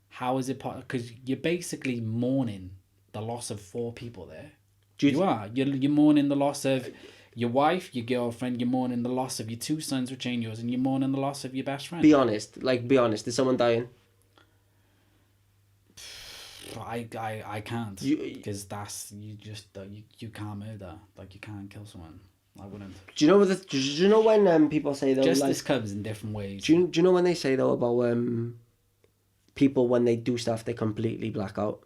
How is it possible? Because you're basically mourning the loss of 4 people there. You're mourning the loss of your wife, your girlfriend. You're mourning the loss of your 2 sons, which ain't yours, and you're mourning the loss of your best friend. Be honest. Is someone dying? I can't, because that's you can't murder, like you can't kill someone. I wouldn't. Do you know when people say though, Justice like, comes in different ways. do you know when they say though about people when they do stuff they completely black out?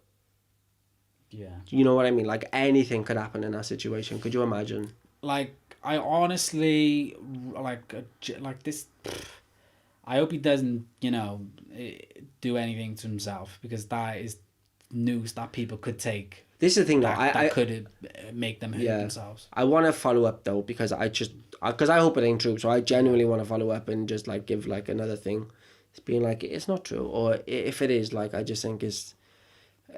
Yeah. You know what I mean? Like anything could happen in that situation. Could you imagine? Like, I honestly, like this, I hope he doesn't, do anything to himself, because that is news that people could take. This is the thing, though. That could make them hurt Yeah. themselves. I want to follow up though, because I hope it ain't true. So I genuinely want to follow up and just like give like another thing. It's being like, it's not true, or if it is, like, I just think it's.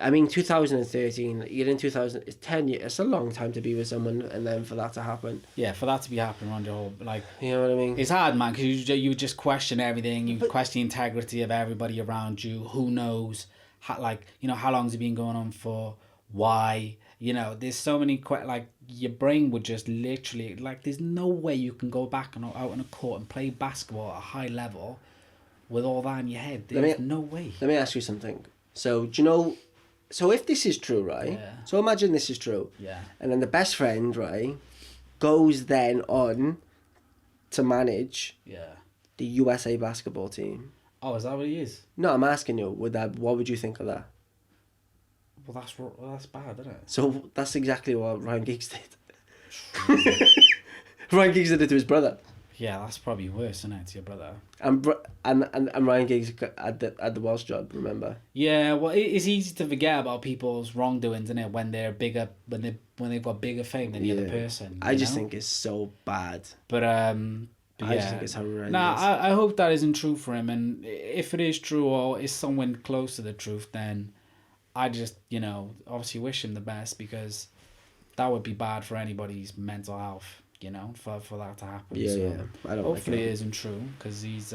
I mean, 2013, you're in 2000, it's 10 years. It's a long time to be with someone, and then for that to happen. Yeah, for that to be happening around your whole, like... You know what I mean? It's hard, man, because you just question everything. You question the integrity of everybody around you. Who knows? How long has it been going on for? Why? There's so many... Like, your brain would just literally... Like, there's no way you can go back and out on a court and play basketball at a high level with all that in your head. There's no way. Let me ask you something. So, do you know... So if this is true, right? Yeah. So imagine this is true. Yeah. And then the best friend, right, goes then on to manage the USA basketball team. Oh, is that what he is? No, I'm asking you, what would you think of that? Well, that's bad, isn't it? So that's exactly what Ryan Giggs did. Ryan Giggs did it to his brother. Yeah, that's probably worse, isn't it, to your brother? And Ryan Giggs had the Welsh job, remember? Yeah, well, it's easy to forget about people's wrongdoings, isn't it? When they're bigger, when they've got bigger fame than the other person. I just think it's so bad. But I just think it's horrendous. I hope that isn't true for him, and if it is true or is someone close to the truth, then I just obviously wish him the best, because that would be bad for anybody's mental health. For that to happen. I don't. Hopefully, it isn't true, because he's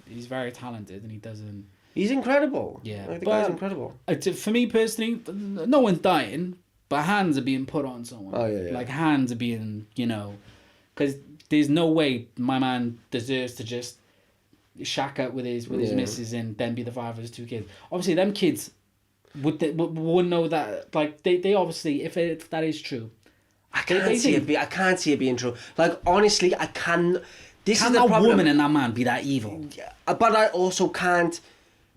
very talented and he doesn't. He's incredible. Yeah, the guy's incredible. For me personally, no one's dying, but hands are being put on someone. Oh yeah. Like hands are being, because there's no way my man deserves to just shack up with his missus and then be the father of his two kids. Obviously, them kids wouldn't know that. Like they obviously, if that is true. I can't see it being true. Like, honestly, I can. This is the that problem. Woman and that man be that evil? Yeah, but I also can't,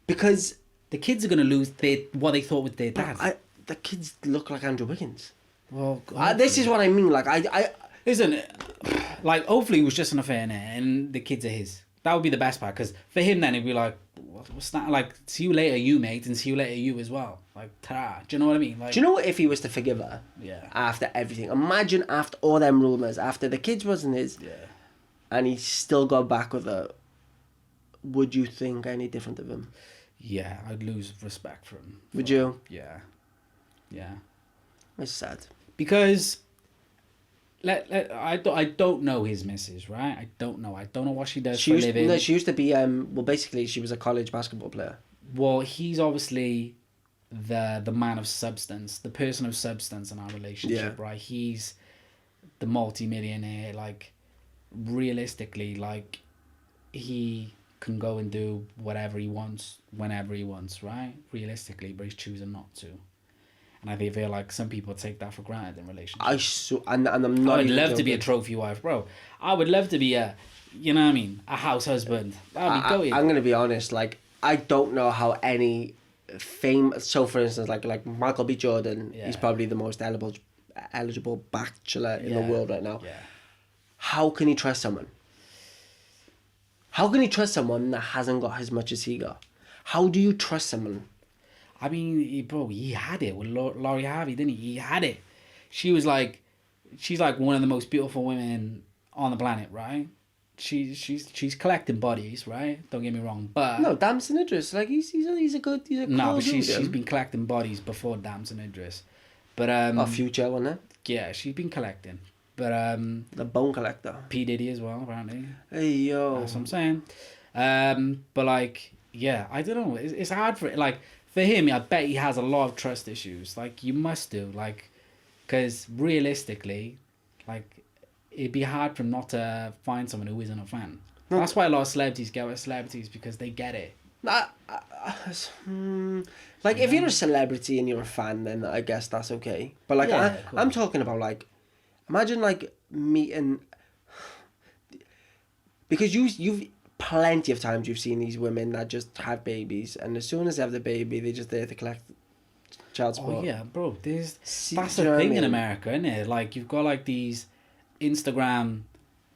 because the kids are gonna lose what they thought was their dad. The kids look like Andrew Wiggins. Well, this is what I mean. Like, isn't it? Like, hopefully, it was just an affair, and the kids are his. That would be the best part, because for him, then it'd be like, what's that? Like, see you later, you mate, and see you later, you as well. Like, ta-ra. Do you know what I mean? Like, do you know what, if he was to forgive her? Yeah. After everything, imagine after all them rumours, after the kids wasn't his, and he still got back with her. Would you think any different of him? Yeah, I'd lose respect for him. Would you? Yeah. It's sad. Because I don't know his missus, right? I don't know what she does for a living. No, she used to be basically she was a college basketball player. Well, he's obviously the man of substance, the person of substance in our relationship, right? He's the multi-millionaire. Like, realistically, like, he can go and do whatever he wants whenever he wants, right? Realistically, but he's choosing not to. And I feel like some people take that for granted in relationships. And I'm not. I would love to be a trophy wife, bro. I would love to be a house husband. That'd be I'm gonna be honest. Like, I don't know how any so for instance, like Michael B. Jordan, he's probably the most eligible bachelor in the world right now. Yeah. How can he trust someone? How can he trust someone that hasn't got as much as he got? How do you trust someone? I mean, he had it with Laurie Harvey, didn't he? He had it. She's like one of the most beautiful women on the planet, right? She's collecting bodies, right? Don't get me wrong, but no, Damson Idris, like he's a good no, but she's been collecting bodies before Damson Idris, but Future, wasn't it? Yeah, she's been collecting, but the bone collector, P Diddy as well, apparently. Hey yo, that's what I'm saying. But like, yeah, I don't know. It's hard for it. Like, for him, I bet he has a lot of trust issues. Like, you must do, like, because realistically, like, it'd be hard for him not to find someone who isn't a fan. No. That's why a lot of celebrities get with celebrities, because they get it. Like, if you're a celebrity and you're a fan, then I guess that's okay. But like, I'm talking about, like, imagine like meeting, because you've plenty of times you've seen these women that just have babies, and as soon as they have the baby, they're just there to collect child support. Oh yeah, bro. That's See, the do you know what I thing in mean? America, isn't it? Like you've got like these Instagram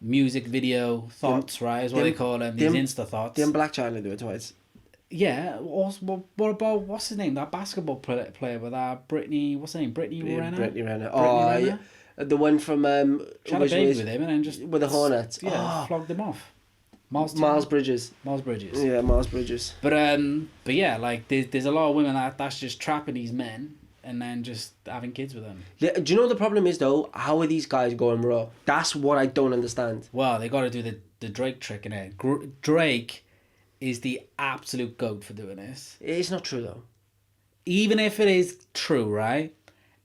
music video thoughts, right? Is what they call them. These Insta thoughts. Them Black China do it twice. Yeah. Also, what about what's his name? That basketball player with that Brittany. What's her name? Brittany Renner. Brittany Renner. Oh, Renner? yeah. The one from She had a baby with him and then just with the Hornets. Yeah, flogged him off. Miles Bridges. Miles Bridges. Yeah, Miles Bridges. But yeah, like there's a lot of women that's just trapping these men and then just having kids with them. Do you know what the problem is though? How are these guys going raw? That's what I don't understand. Well, they got to do the Drake trick in it. Drake is the absolute goat for doing this. It's not true though. Even if it is true, right?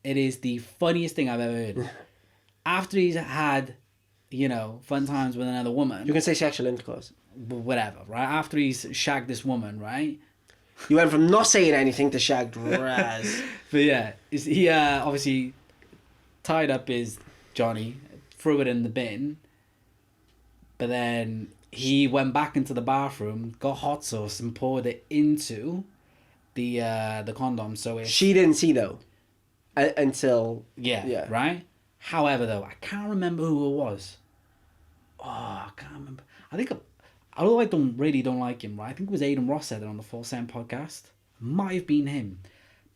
It is the funniest thing I've ever heard. After he's had, fun times with another woman. You can say sexual intercourse. Whatever, right? After he's shagged this woman, right? You went from not saying anything to shagged Raz. But yeah, he obviously tied up his Johnny, threw it in the bin, but then he went back into the bathroom, got hot sauce and poured it into the condom. So She didn't see though, until yeah, right. However, though, I can't remember who it was. Oh, I can't remember. I think, although I don't like him, right? I think it was Aiden Ross said it on the Full Sound podcast. Might have been him.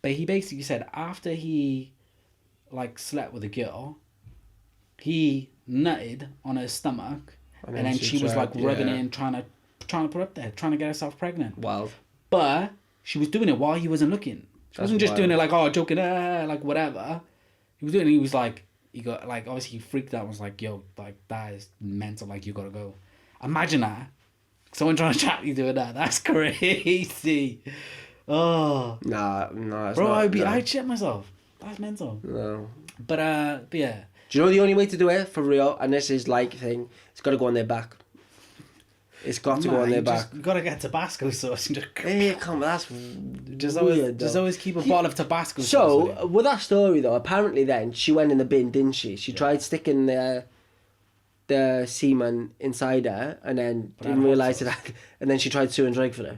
But he basically said after he, slept with a girl, he nutted on her stomach, and then she was, rubbing it and trying to put up there, trying to get herself pregnant. Wild. But she was doing it while he wasn't looking. She wasn't just doing it joking, whatever. He was doing it, he was he got, obviously he freaked out and was like, yo, that is mental, you gotta go. Imagine that. Someone trying to chat you doing that. That's crazy. Oh. Nah, bro, I'd shit myself. That's mental. No. But yeah. Do you know the only way to do it, for real, and this is thing, it's got to go on their back. It's got to go on their back. You gotta get Tabasco sauce and just. Hey, come on, that's weird. Just always keep a bottle of Tabasco sauce. So with that story though, apparently then she went in the bin, didn't she? She tried sticking the semen inside her, and then didn't realise it. And then she tried suing Drake for it.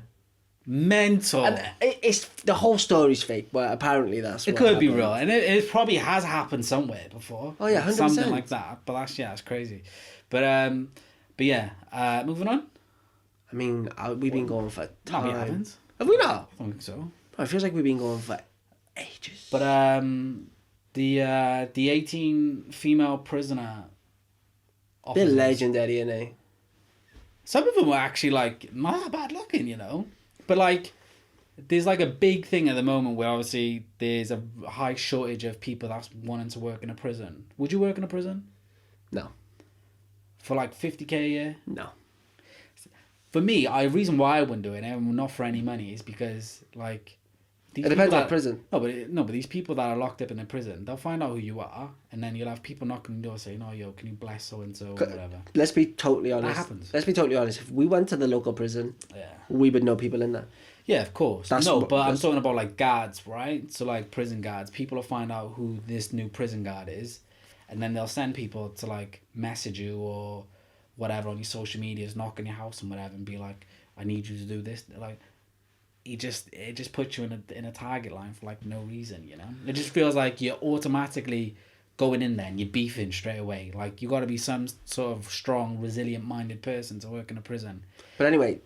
Mental. And it's the whole story's fake, but apparently that's. It could be real, and it probably has happened somewhere before. Oh yeah, 100%. Something like that. But that's crazy. But yeah. Moving on. I mean, we've been going for time. No, we haven't. Have we not? I don't think so. It feels like we've been going for ages. But the 18 female prisoner they're officers, legendary, aren't they? some of them were actually not that bad looking, But there's a big thing at the moment where obviously there's a high shortage of people that's wanting to work in a prison. Would you work in a prison? No. For $50K a year? No. For me, the reason why I wouldn't do it, and not for any money, is because these It depends people on prison. No, but these people that are locked up in a prison, they'll find out who you are, and then you'll have people knocking on the door saying, "Oh, yo, can you bless so and so or whatever." Let's be totally honest. That happens. Let's be totally honest. If we went to the local prison, we would know people in there. Yeah, of course. I'm talking about guards, right? So prison guards. People will find out who this new prison guard is, and then they'll send people to message you or whatever on your social medias, knock on your house and whatever, and be like, "I need you to do this." It just puts you in a target line for no reason, It just feels like you're automatically going in there and you're beefing straight away. You got to be some sort of strong, resilient-minded person to work in a prison. But anyway,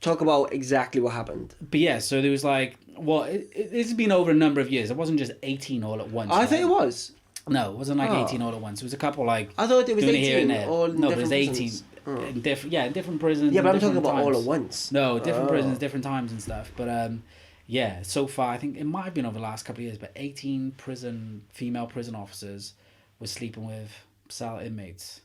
talk about exactly what happened. But yeah, so there was it's been over a number of years. It wasn't just 18 all at once. I think it was. No, it wasn't 18 all at once. It was a couple I thought it was 18 all in no, it was 18 prisons. in different prisons. Yeah, but I'm talking about all at once. No, different prisons, different times and stuff. But yeah, so far I think it might have been over the last couple of years, but 18 female prison officers were sleeping with cell inmates.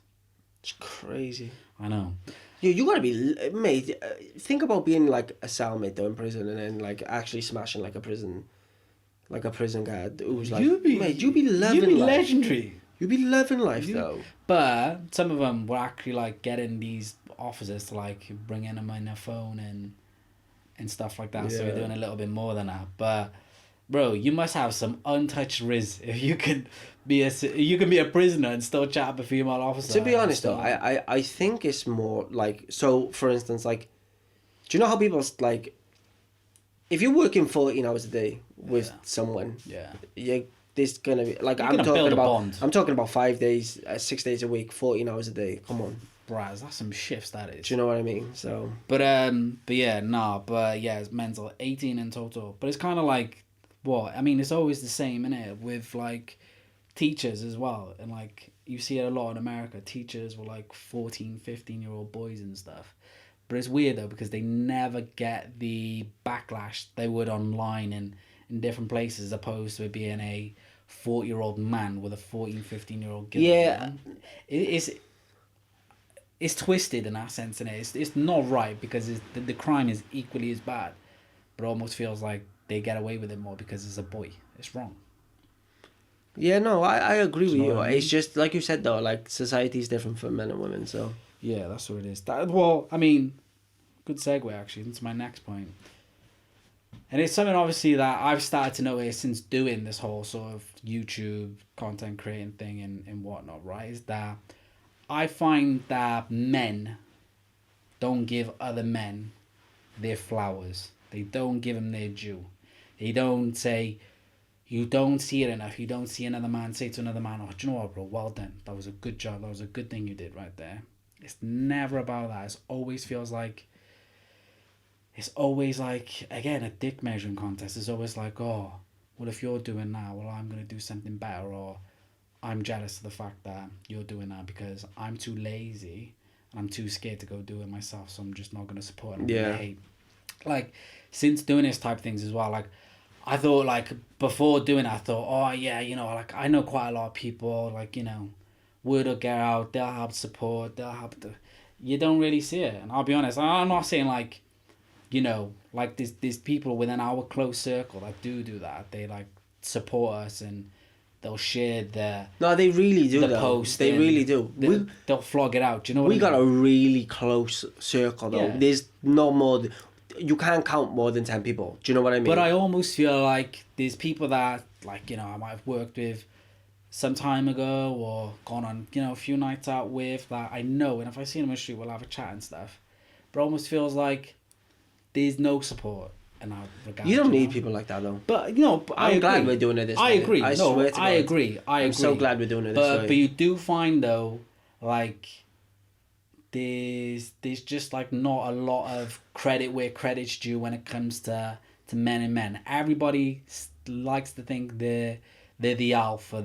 It's crazy. I know. You gotta be, mate. Think about being a cellmate though in prison, and then actually smashing a prison guard who's you'd be loving life. You'd be legendary. You'd be loving life though. But some of them were actually getting these officers to bringing them in their phone and stuff like that. Yeah. So you're doing a little bit more than that. But bro, you must have some untouched riz if you can be a prisoner and still chat up a female officer. To be honest though, I think it's more so. For instance, do you know how people if you're working 14 hours a day with someone, there's gonna be like I'm talking about 5 days, 6 days a week, 14 hours a day. Come on, Braz, that's some shifts. That is. do you know what I mean? So, but it's mental. 18 in total. But it's kind of like what I mean. It's always the same, innit? With like teachers as well, and like you see it a lot in America. Teachers were like 14, 15-year-old boys and stuff. But it's weird though because they never get the backlash they would online and in different places, as opposed to it being a 40-year-old man with a 14, 15-year-old girl. Yeah, it's twisted in that sense, and it's not right because the crime is equally as bad, but it almost feels like they get away with it more because it's a boy. It's wrong. Yeah, no, I agree with you. what I mean? It's just like you said though, like society is different for men and women. So Yeah, that's what it is. Well, I mean, good segue actually into my next point. And it's something obviously that I've started to notice since doing this whole sort of YouTube content creating thing and whatnot, right? Is that I find that men don't give other men their flowers. They don't give them their due. They don't say, you don't see it enough. You don't see another man say to another man, oh, do you know what, bro? Well done. That was a good job. That was a good thing you did right there. It's never about that. It always feels like, again, a dick measuring contest. It's always like, oh, well, if you're doing that, well, I'm going to do something better. Or I'm jealous of the fact that you're doing that because I'm too lazy and I'm too scared to go do it myself. So I'm just not going to support it. Yeah. Hate. Like, since doing this type of things as well, like, I thought, like, before doing it, I thought, oh, yeah, you know, like, I know quite a lot of people, like, you know, word will get out, they'll help support, they'll help. You don't really see it. And I'll be honest, I'm not saying, like, you know, like, there's people within our close circle that do that. They, like, support us and they'll share their... No, they really do, the post. They really do. They'll flog it out, do you know what I mean? We got a really close circle, though. Yeah. There's no more... You can't count more than 10 people. Do you know what I mean? But I almost feel like there's people that, like, you know, I might have worked with some time ago or gone on, you know, a few nights out with that I know, and if I see them in the street, we'll have a chat and stuff. But it almost feels like there's no support in that regard. You don't need people like that, though. But, you know, I'm glad we're doing it this way. I agree. I swear to God. I agree. I'm so glad we're doing it this way. But you do find, though, like... There's just like not a lot of credit where credit's due when it comes to men and men. Everybody likes to think they're the alpha,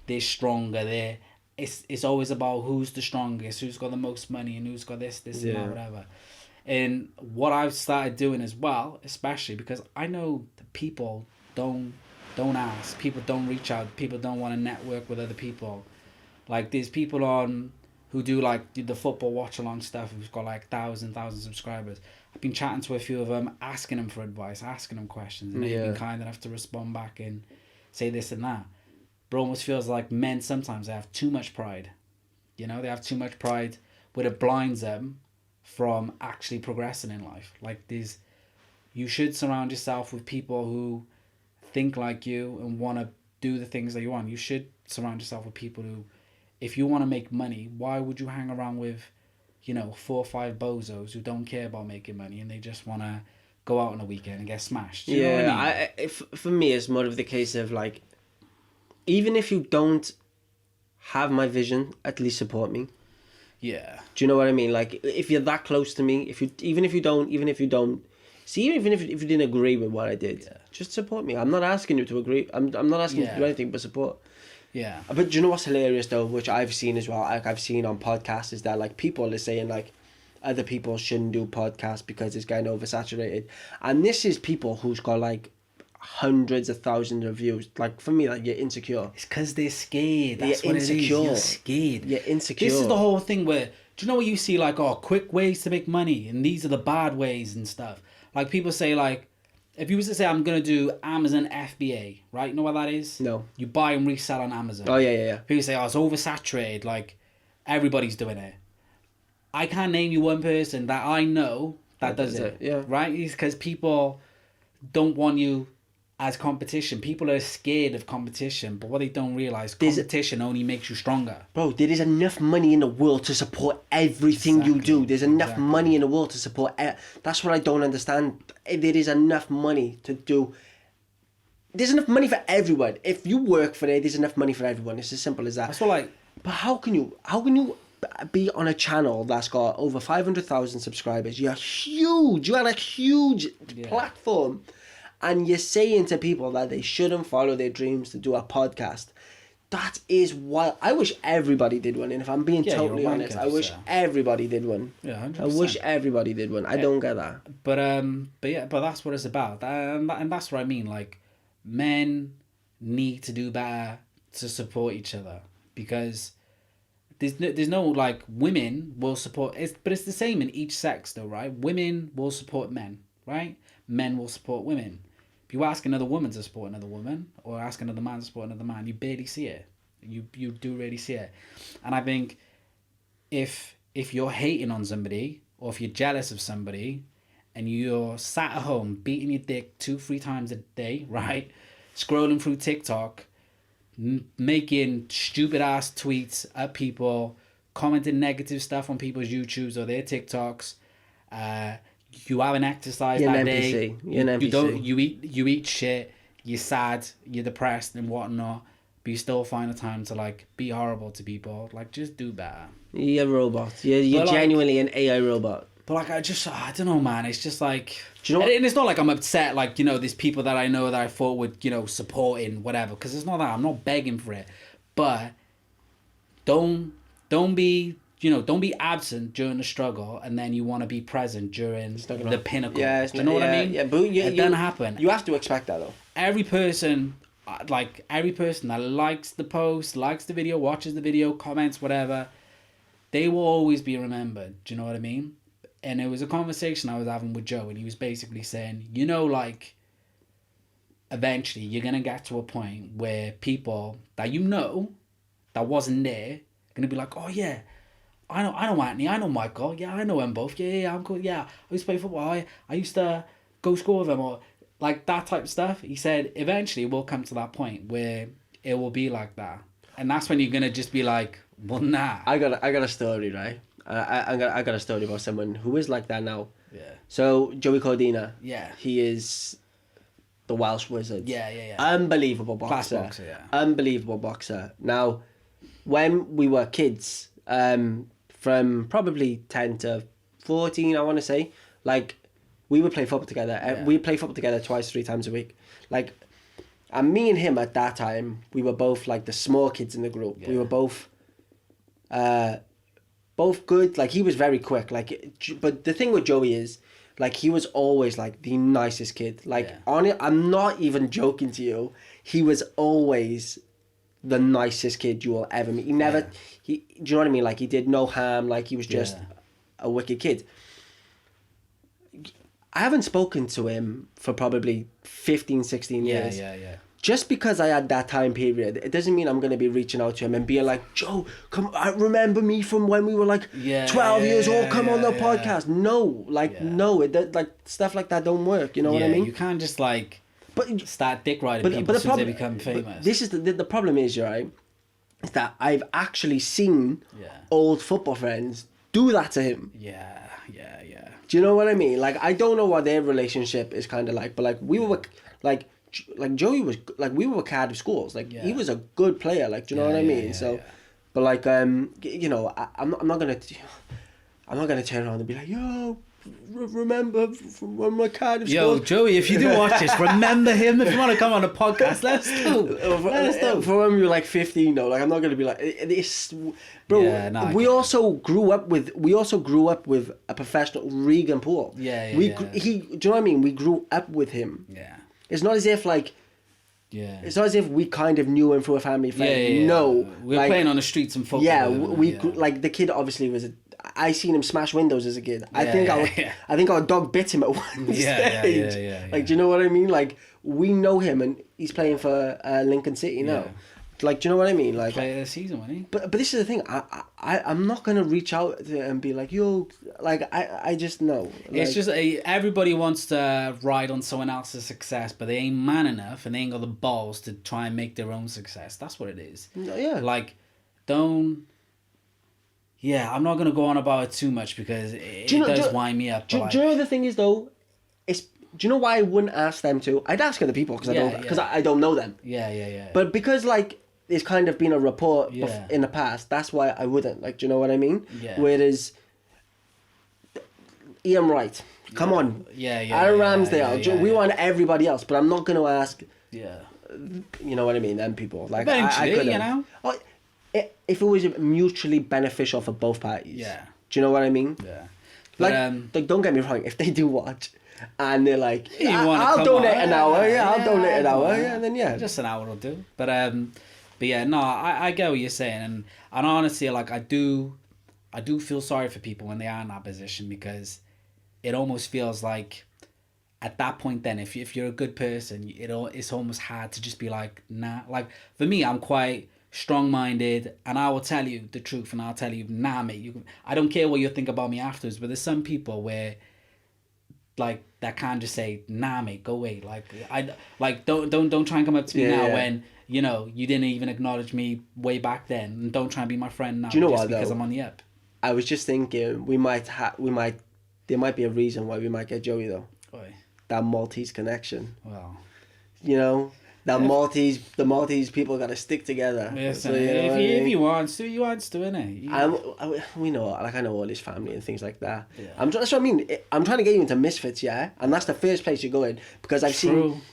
they're stronger. It's always about who's the strongest, who's got the most money, and who's got this and that, whatever. And what I've started doing as well, especially because I know that people don't ask, people don't reach out, people don't want to network with other people. Like there's people on who do like the football watch along stuff who's got like thousand subscribers. I've been chatting to a few of them, asking them for advice, asking them questions, and they've been kind enough to respond back and say this and that. But it almost feels like men sometimes they have too much pride. You know, they have too much pride where it blinds them from actually progressing in life. Like you should surround yourself with people who think like you and want to do the things that you want. You should surround yourself with people who, if you want to make money, why would you hang around with, you know, 4 or 5 bozos who don't care about making money and they just want to go out on a weekend and get smashed? You know what I mean? For me, it's more of the case of like, even if you don't have my vision, at least support me. Yeah. Do you know what I mean? Like, if you're that close to me, even if you don't, see, even if you didn't agree with what I did, just support me. I'm not asking you to agree. I'm not asking you to do anything but support. Yeah. But do you know what's hilarious though, which I've seen as well, like I've seen on podcasts, is that like people are saying like other people shouldn't do podcasts because it's getting oversaturated. And this is people who's got like hundreds of thousands of views. Like for me, like you're insecure. It's because they're scared. That's You're what insecure. it is. You're scared. You're insecure. This is the whole thing where, do you know what you see like, oh, quick ways to make money and these are the bad ways and stuff. Like people say like, if you was to say, I'm going to do Amazon FBA, right? You know what that is? No. You buy and resell on Amazon. Oh, yeah. People say, oh, it's oversaturated. Like, everybody's doing it. I can't name you one person that I know that does it. Yeah. Right? It's because people don't want you as competition. People are scared of competition, but what they don't realize, competition only makes you stronger. Bro, there is enough money in the world to support everything you do. There's enough money in the world to support. That's what I don't understand. There is enough money to do. There's enough money for everyone. If you work for it, there's enough money for everyone. It's as simple as that. That's what, like. But how can you be on a channel that's got over 500,000 subscribers? You're huge. You're like huge platform. And you're saying to people that they shouldn't follow their dreams to do a podcast. That is wild. I wish everybody did one. And if I'm being totally honest, I wish everybody did one. Yeah, 100%. I wish everybody did one. I don't get that. But that's what it's about. And that's what I mean. Like, men need to do better to support each other. Because there's no, like, women will support... But it's the same in each sex, though, right? Women will support men, right? Men will support women. If you ask another woman to support another woman, or ask another man to support another man, you barely see it. You do really see it. And I think if you're hating on somebody, or if you're jealous of somebody, and you're sat at home beating your dick 2-3 times a day, right? Scrolling through TikTok, making stupid ass tweets at people, commenting negative stuff on people's YouTubes or their TikToks, you haven't exercised that day. You eat shit. You're sad. You're depressed and whatnot. But you still find the time to, like, be horrible to people. Like, just do better. You're a robot. You're genuinely an AI robot. But, like, I don't know, man. It's just like, do you know what? And it's not like I'm upset. Like, you know, there's people that I know that I thought would, you know, supporting whatever. Because it's not that. I'm not begging for it. But don't be. You know, don't be absent during the struggle, and then you want to be present during the pinnacle. Yeah, do you know what I mean? Yeah, but it doesn't happen. You have to expect that, though. Every person that likes the post, likes the video, watches the video, comments, whatever, they will always be remembered. Do you know what I mean? And it was a conversation I was having with Joe, and he was basically saying, you know, like, eventually you're gonna get to a point where people that you know that wasn't there are gonna be like, oh yeah, I know Anthony, I know Michael, yeah, I know them both, yeah, I'm cool, yeah, I used to play football, I used to go score with them, or like that type of stuff. He said eventually we'll come to that point where it will be like that, and that's when you're gonna just be like, well, nah. I got a story, right? I got a story about someone who is like that now. Yeah. So Joey Cordina. Yeah. He is the Welsh Wizard. Yeah. Unbelievable boxer. Class boxer, yeah. Unbelievable boxer. Now, when we were kids, from probably 10 to 14, I want to say, like, we would play football together. Yeah. We play football together 2-3 times a week. Like, and me and him at that time, we were both like the small kids in the group. Yeah. We were both good. Like, he was very quick. Like, but the thing with Joey is, like, he was always like the nicest kid. Like, I'm not even joking to you. He was always the nicest kid you will ever meet. He never, do you know what I mean? Like, he did no harm. Like, he was just a wicked kid. I haven't spoken to him for probably 15, 16 years. Yeah. Just because I had that time period, it doesn't mean I'm going to be reaching out to him and being like, Joe, come, remember me from when we were like 12 years old, come on the podcast. No, like, no, like, stuff like that don't work. You know what I mean? You can't just, like, start dick riding people as soon as they become famous. This is the problem is, right, is that I've actually seen old football friends do that to him. Yeah. Do you know what I mean? Like, I don't know what their relationship is kind of like, but like, we were like Joey was like, we were Cardiff schools. Like, he was a good player. Like, do you know what I mean? But like, you know, I'm not gonna turn around and be like, yo, remember from when my Cardiff schools. Yo, Joey, if you do watch this, remember him. If you want to come on a podcast, let us know. For when we were like 15, though, like, I'm not gonna be like this, bro. We also grew up with a professional, Regan Poole. Do you know what I mean? We grew up with him. Yeah. It's not as if like. Yeah. It's not as if we kind of knew him through a family friend. Yeah. No. We were playing on the streets and football. Yeah, like, the kid obviously was. I seen him smash windows as a kid. I think our dog bit him at one stage. Yeah. Like, do you know what I mean? Like, we know him, and he's playing for Lincoln City now. Like, do you know what I mean? Like, Player of the season, wasn't he? but this is the thing. I'm not gonna reach out to and be like, yo, like I just know. Like, It's just everybody wants to ride on someone else's success, but they ain't man enough and they ain't got the balls to try and make their own success. That's what it is. yeah. Like, don't. Yeah, I'm not gonna go on about it too much because it does wind me up. Do you know the thing is though? Do you know why I wouldn't ask them to? I'd ask other people because I don't know them. Yeah. But because like it's kind of been a report Yeah. in the past, that's why I wouldn't. Like, do you know what I mean? Yeah. Whereas Ian Wright, come on. Yeah. Aaron Ramsdale. We want everybody else, but I'm not going to ask. Yeah. You know what I mean? Them people. Like Eventually, I couldn't. you know. If it was mutually beneficial for both parties. Yeah. Do you know what I mean? Yeah. Like don't get me wrong. If they do watch. And they're like, I'll donate an hour. Yeah, I'll donate an hour. Yeah, and then just an hour will do. But yeah, no, I get what you're saying, and honestly, like I do feel sorry for people when they are in that position because it almost feels like at that point, then if you're a good person, it's almost hard to just be like, nah. Like for me, I'm quite strong-minded, and I will tell you the truth, and I'll tell you, nah, mate. I don't care what you think about me afterwards, but there's some people where. Like that can't just say nah mate go away don't try and come up to me now when you know you didn't even acknowledge me way back then, and don't try and be my friend now. Do you know just what, because though? I'm on the up. I was just thinking there might be a reason why we might get Joey though. Oy. That Maltese connection. Well, you know the Maltese people got to stick together. Listen, if he wants to, innit? We know, like I know all his family and things like that. Yeah. That's what I mean. I'm trying to get you into Misfits, yeah, and that's the first place you go in because I've seen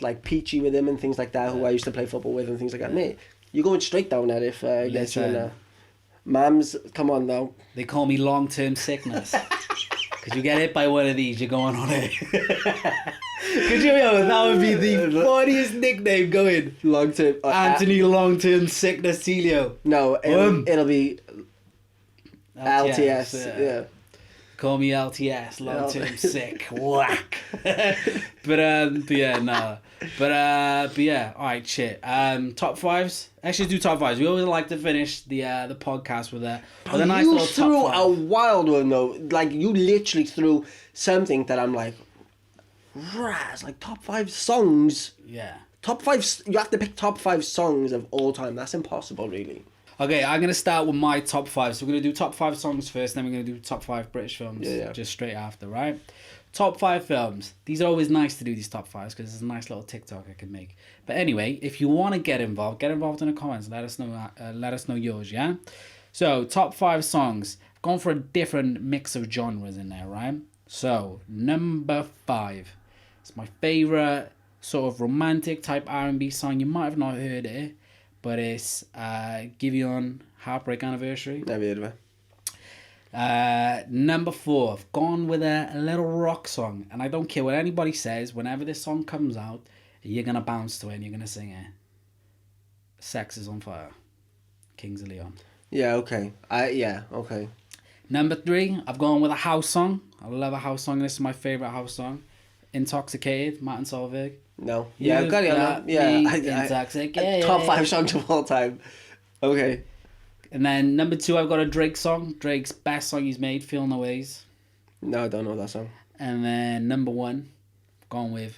like Peachy with him and things like that, who I used to play football with and things like that. Mate, you're going straight down there if gets you in there. Mams, come on now. They call me long-term sickness. Because you get hit by one of these, you're going on it. Could you know that would be the funniest nickname going? Long-term. Anthony long-term sickness Celio. No, it'll be LTS. Yeah. Call me LTS, long-term sick. Whack. but yeah, no. But yeah, alright, shit. Top fives. Actually, do top fives. We always like to finish the podcast with a nice little top five. You threw a wild one though. Like you literally threw something that I'm like, raz, like top 5 songs. Yeah. Top 5. You have to pick top 5 songs of all time. That's impossible, really. Okay, I'm gonna start with my top 5. So we're gonna do top 5 songs first, then we're gonna do top 5 British films. Just straight after, right? Top 5 films. These are always nice to do, these top 5s, because it's a nice little TikTok I can make. But anyway, if you want to get involved in the comments. Let us know yours, yeah? So, top 5 songs. Gone for a different mix of genres in there, right? So, number 5. It's my favourite sort of romantic type R&B song. You might have not heard it, but it's Giveon Heartbreak Anniversary. Never heard of it. Number 4, I've gone with a little rock song, and I don't care what anybody says. Whenever this song comes out, you're gonna bounce to it and you're gonna sing it. Sex is on Fire, Kings of Leon. Yeah, okay. Okay. Number 3, I've gone with a house song. I love a house song. This is my favorite house song. Intoxicated, Martin Solveig. No. Yeah, I've got it. Intoxicated. Top 5 songs of all time. Okay. And then number 2, I've got a Drake song. Drake's best song he's made, Feel No Ways. No, I don't know that song. And then number 1, I've gone with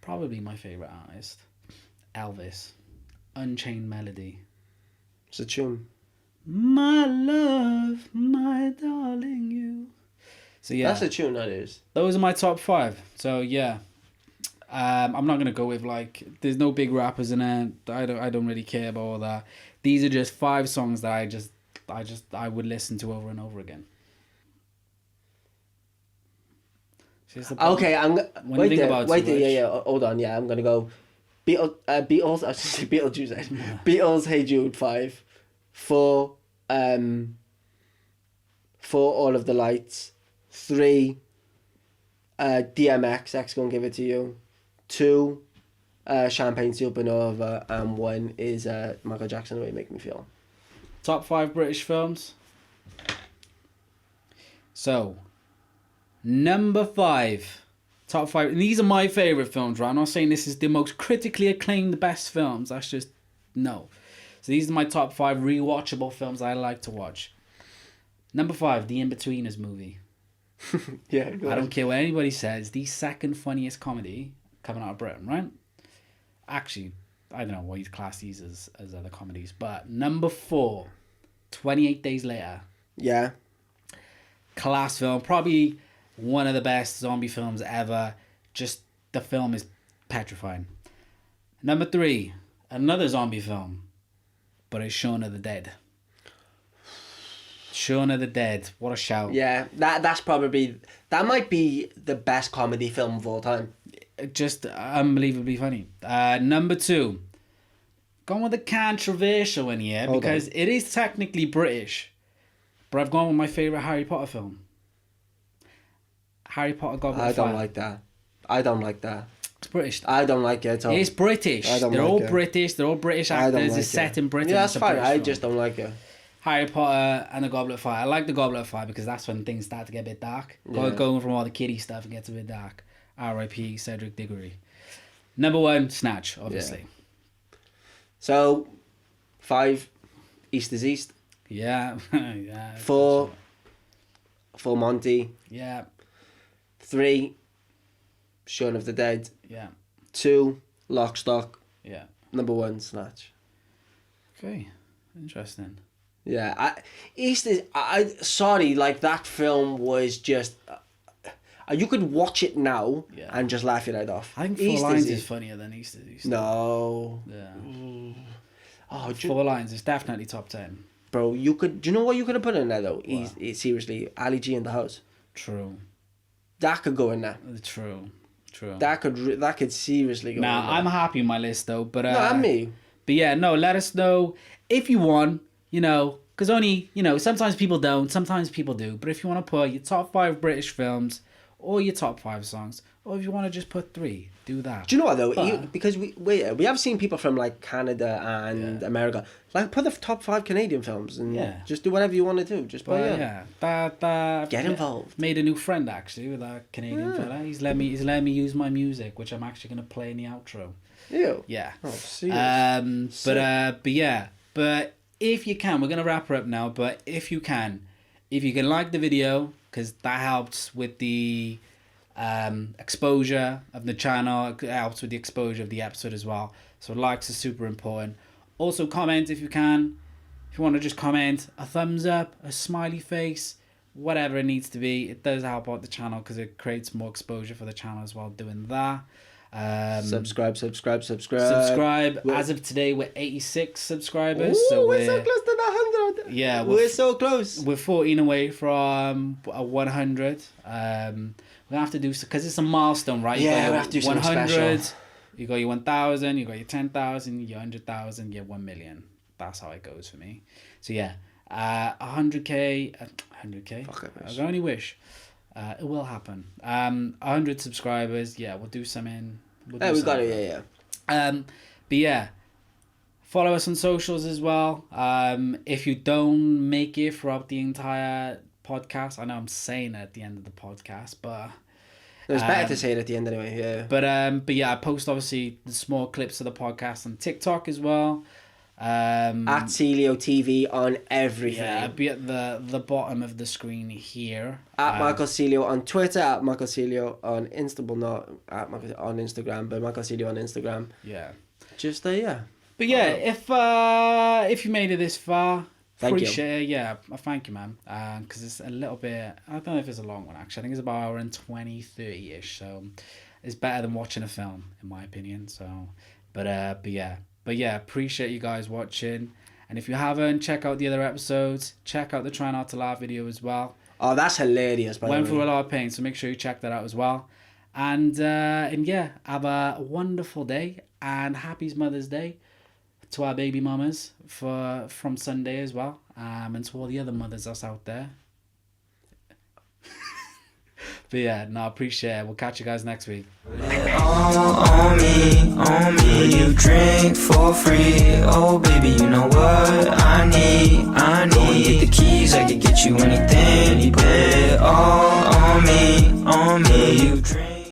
probably my favourite artist, Elvis. Unchained Melody. It's a tune. My love, my darling, you. So yeah. That's a tune, that is. Those are my top 5. So yeah. I'm not gonna go with like. There's no big rappers in it. I don't really care about all that. These are just 5 songs that I would listen to over and over again. Okay, wait there. Hold on. Yeah, I'm gonna go. Beatles. I was just say Beetlejuice. Beatles. Hey Jude 5. 4. 4. All of the Lights. 3. DMX. X Gonna Give It to You. 2. Champagne Supernova, and 1 is Michael Jackson, The Way You Make Me Feel. Top 5 British films. So, number 5, Top 5. And these are my favourite films, right? I'm not saying this is the most critically acclaimed, the best films. That's just, no. So these are my top 5 rewatchable films I like to watch. Number 5, The In-Betweeners movie. Yeah, I don't care what anybody says. The second funniest comedy coming out of Britain, right? Actually, I don't know why you'd class these as other comedies. But number 4, 28 Days Later. Yeah. Class film. Probably one of the best zombie films ever. Just, the film is petrifying. Number 3, another zombie film. But it's Shaun of the Dead. Shaun of the Dead. What a shout. Yeah, that might be the best comedy film of all time. Just unbelievably funny. Number 2. Gone with a controversial one here because it is technically British. But I've gone with my favourite Harry Potter film. Harry Potter Goblet of Fire. I don't like that. It's British. I don't like it at all. It's British. They're all British. They're all British actors. It's set in Britain. Yeah, that's fine. I just don't like it. Harry Potter and the Goblet of Fire. I like the Goblet of Fire because that's when things start to get a bit dark. Going from all the kiddie stuff, it gets a bit dark. R.I.P. Cedric Diggory. Number 1, Snatch, obviously. Yeah. So, 5, East is East. Yeah. Yeah. 4, Full Monty. Yeah. 3, Shaun of the Dead. Yeah. 2, Lock, Stock. Yeah. Number 1, Snatch. Okay. Interesting. Yeah, sorry, like that film was just, you could watch it now and just laugh your head off. I think Four Lines is funnier than East is East. No. Yeah. Oh, Four Lines is definitely top 10. Bro, do you know what you could have put in there though? Seriously, Ali G in the House. True. That could go in there. True. That could seriously go in there. Now, I'm happy with my list though, but... no, I'm me. But yeah, no, let us know if you want, because only, sometimes people don't, sometimes people do. But if you want to put your top 5 British films or your top 5 songs, or if you want to just put 3, do that. Do you know what though? Because we have seen people from like Canada and America, like put the top 5 Canadian films and just do whatever you want to do. Just get involved. Made a new friend actually with that Canadian fella. He's let me use my music, which I'm actually gonna play in the outro. Yeah. Oh, serious. But if you can, we're gonna wrap her up now. But if you can like the video, because that helps with the exposure of the channel. It helps with the exposure of the episode as well. So likes are super important. Also comment if you can. If you want to just comment, a thumbs up, a smiley face, whatever it needs to be. It does help out the channel because it creates more exposure for the channel as well doing that. Subscribe. As of today, we're 86 subscribers. Ooh, so we're so close to the 100. Yeah, we're so close. We're 14 away from 100. We're gonna have to do, because it's a milestone, right? We have to do something 100. special. You got your 1,000. You got your 10,000. Your 100,000. Your 1 million. That's how it goes for me. So yeah, 100k. 100k. I only wish. It will happen. 100 subscribers. Yeah, we'll do something. We got it. But yeah, follow us on socials as well. If you don't make it throughout the entire podcast, I know I'm saying it at the end of the podcast, but it was better to say it at the end anyway. Yeah. But yeah, I post obviously the small clips of the podcast on TikTok as well. At SelioTV on everything. Yeah, be at the bottom of the screen here. At Michael Celio on Twitter, at Michael Celio on Insta, well, not at Michael on Instagram, but Michael Celio on Instagram. Yeah. Just yeah. But yeah, if you made it this far, appreciate it. Yeah, thank you, man. Because it's a little bit, I don't know if it's a long one actually. I think it's about an hour and 20, 30-ish. So it's better than watching a film, in my opinion. So, but yeah, appreciate you guys watching. And if you haven't, check out the other episodes. Check out the Try Not to Laugh video as well. Oh, that's hilarious, by the way. Went through a lot of pain, so make sure you check that out as well. And yeah, have a wonderful day and happy Mother's Day to our baby mamas from Sunday as well. And to all the other mothers that's out there. But yeah, no, I appreciate it. We'll catch you guys next week. All on me, you drink for free. Oh baby, you know what I need. Go and get the keys, I can get you anything. All on me, you drink.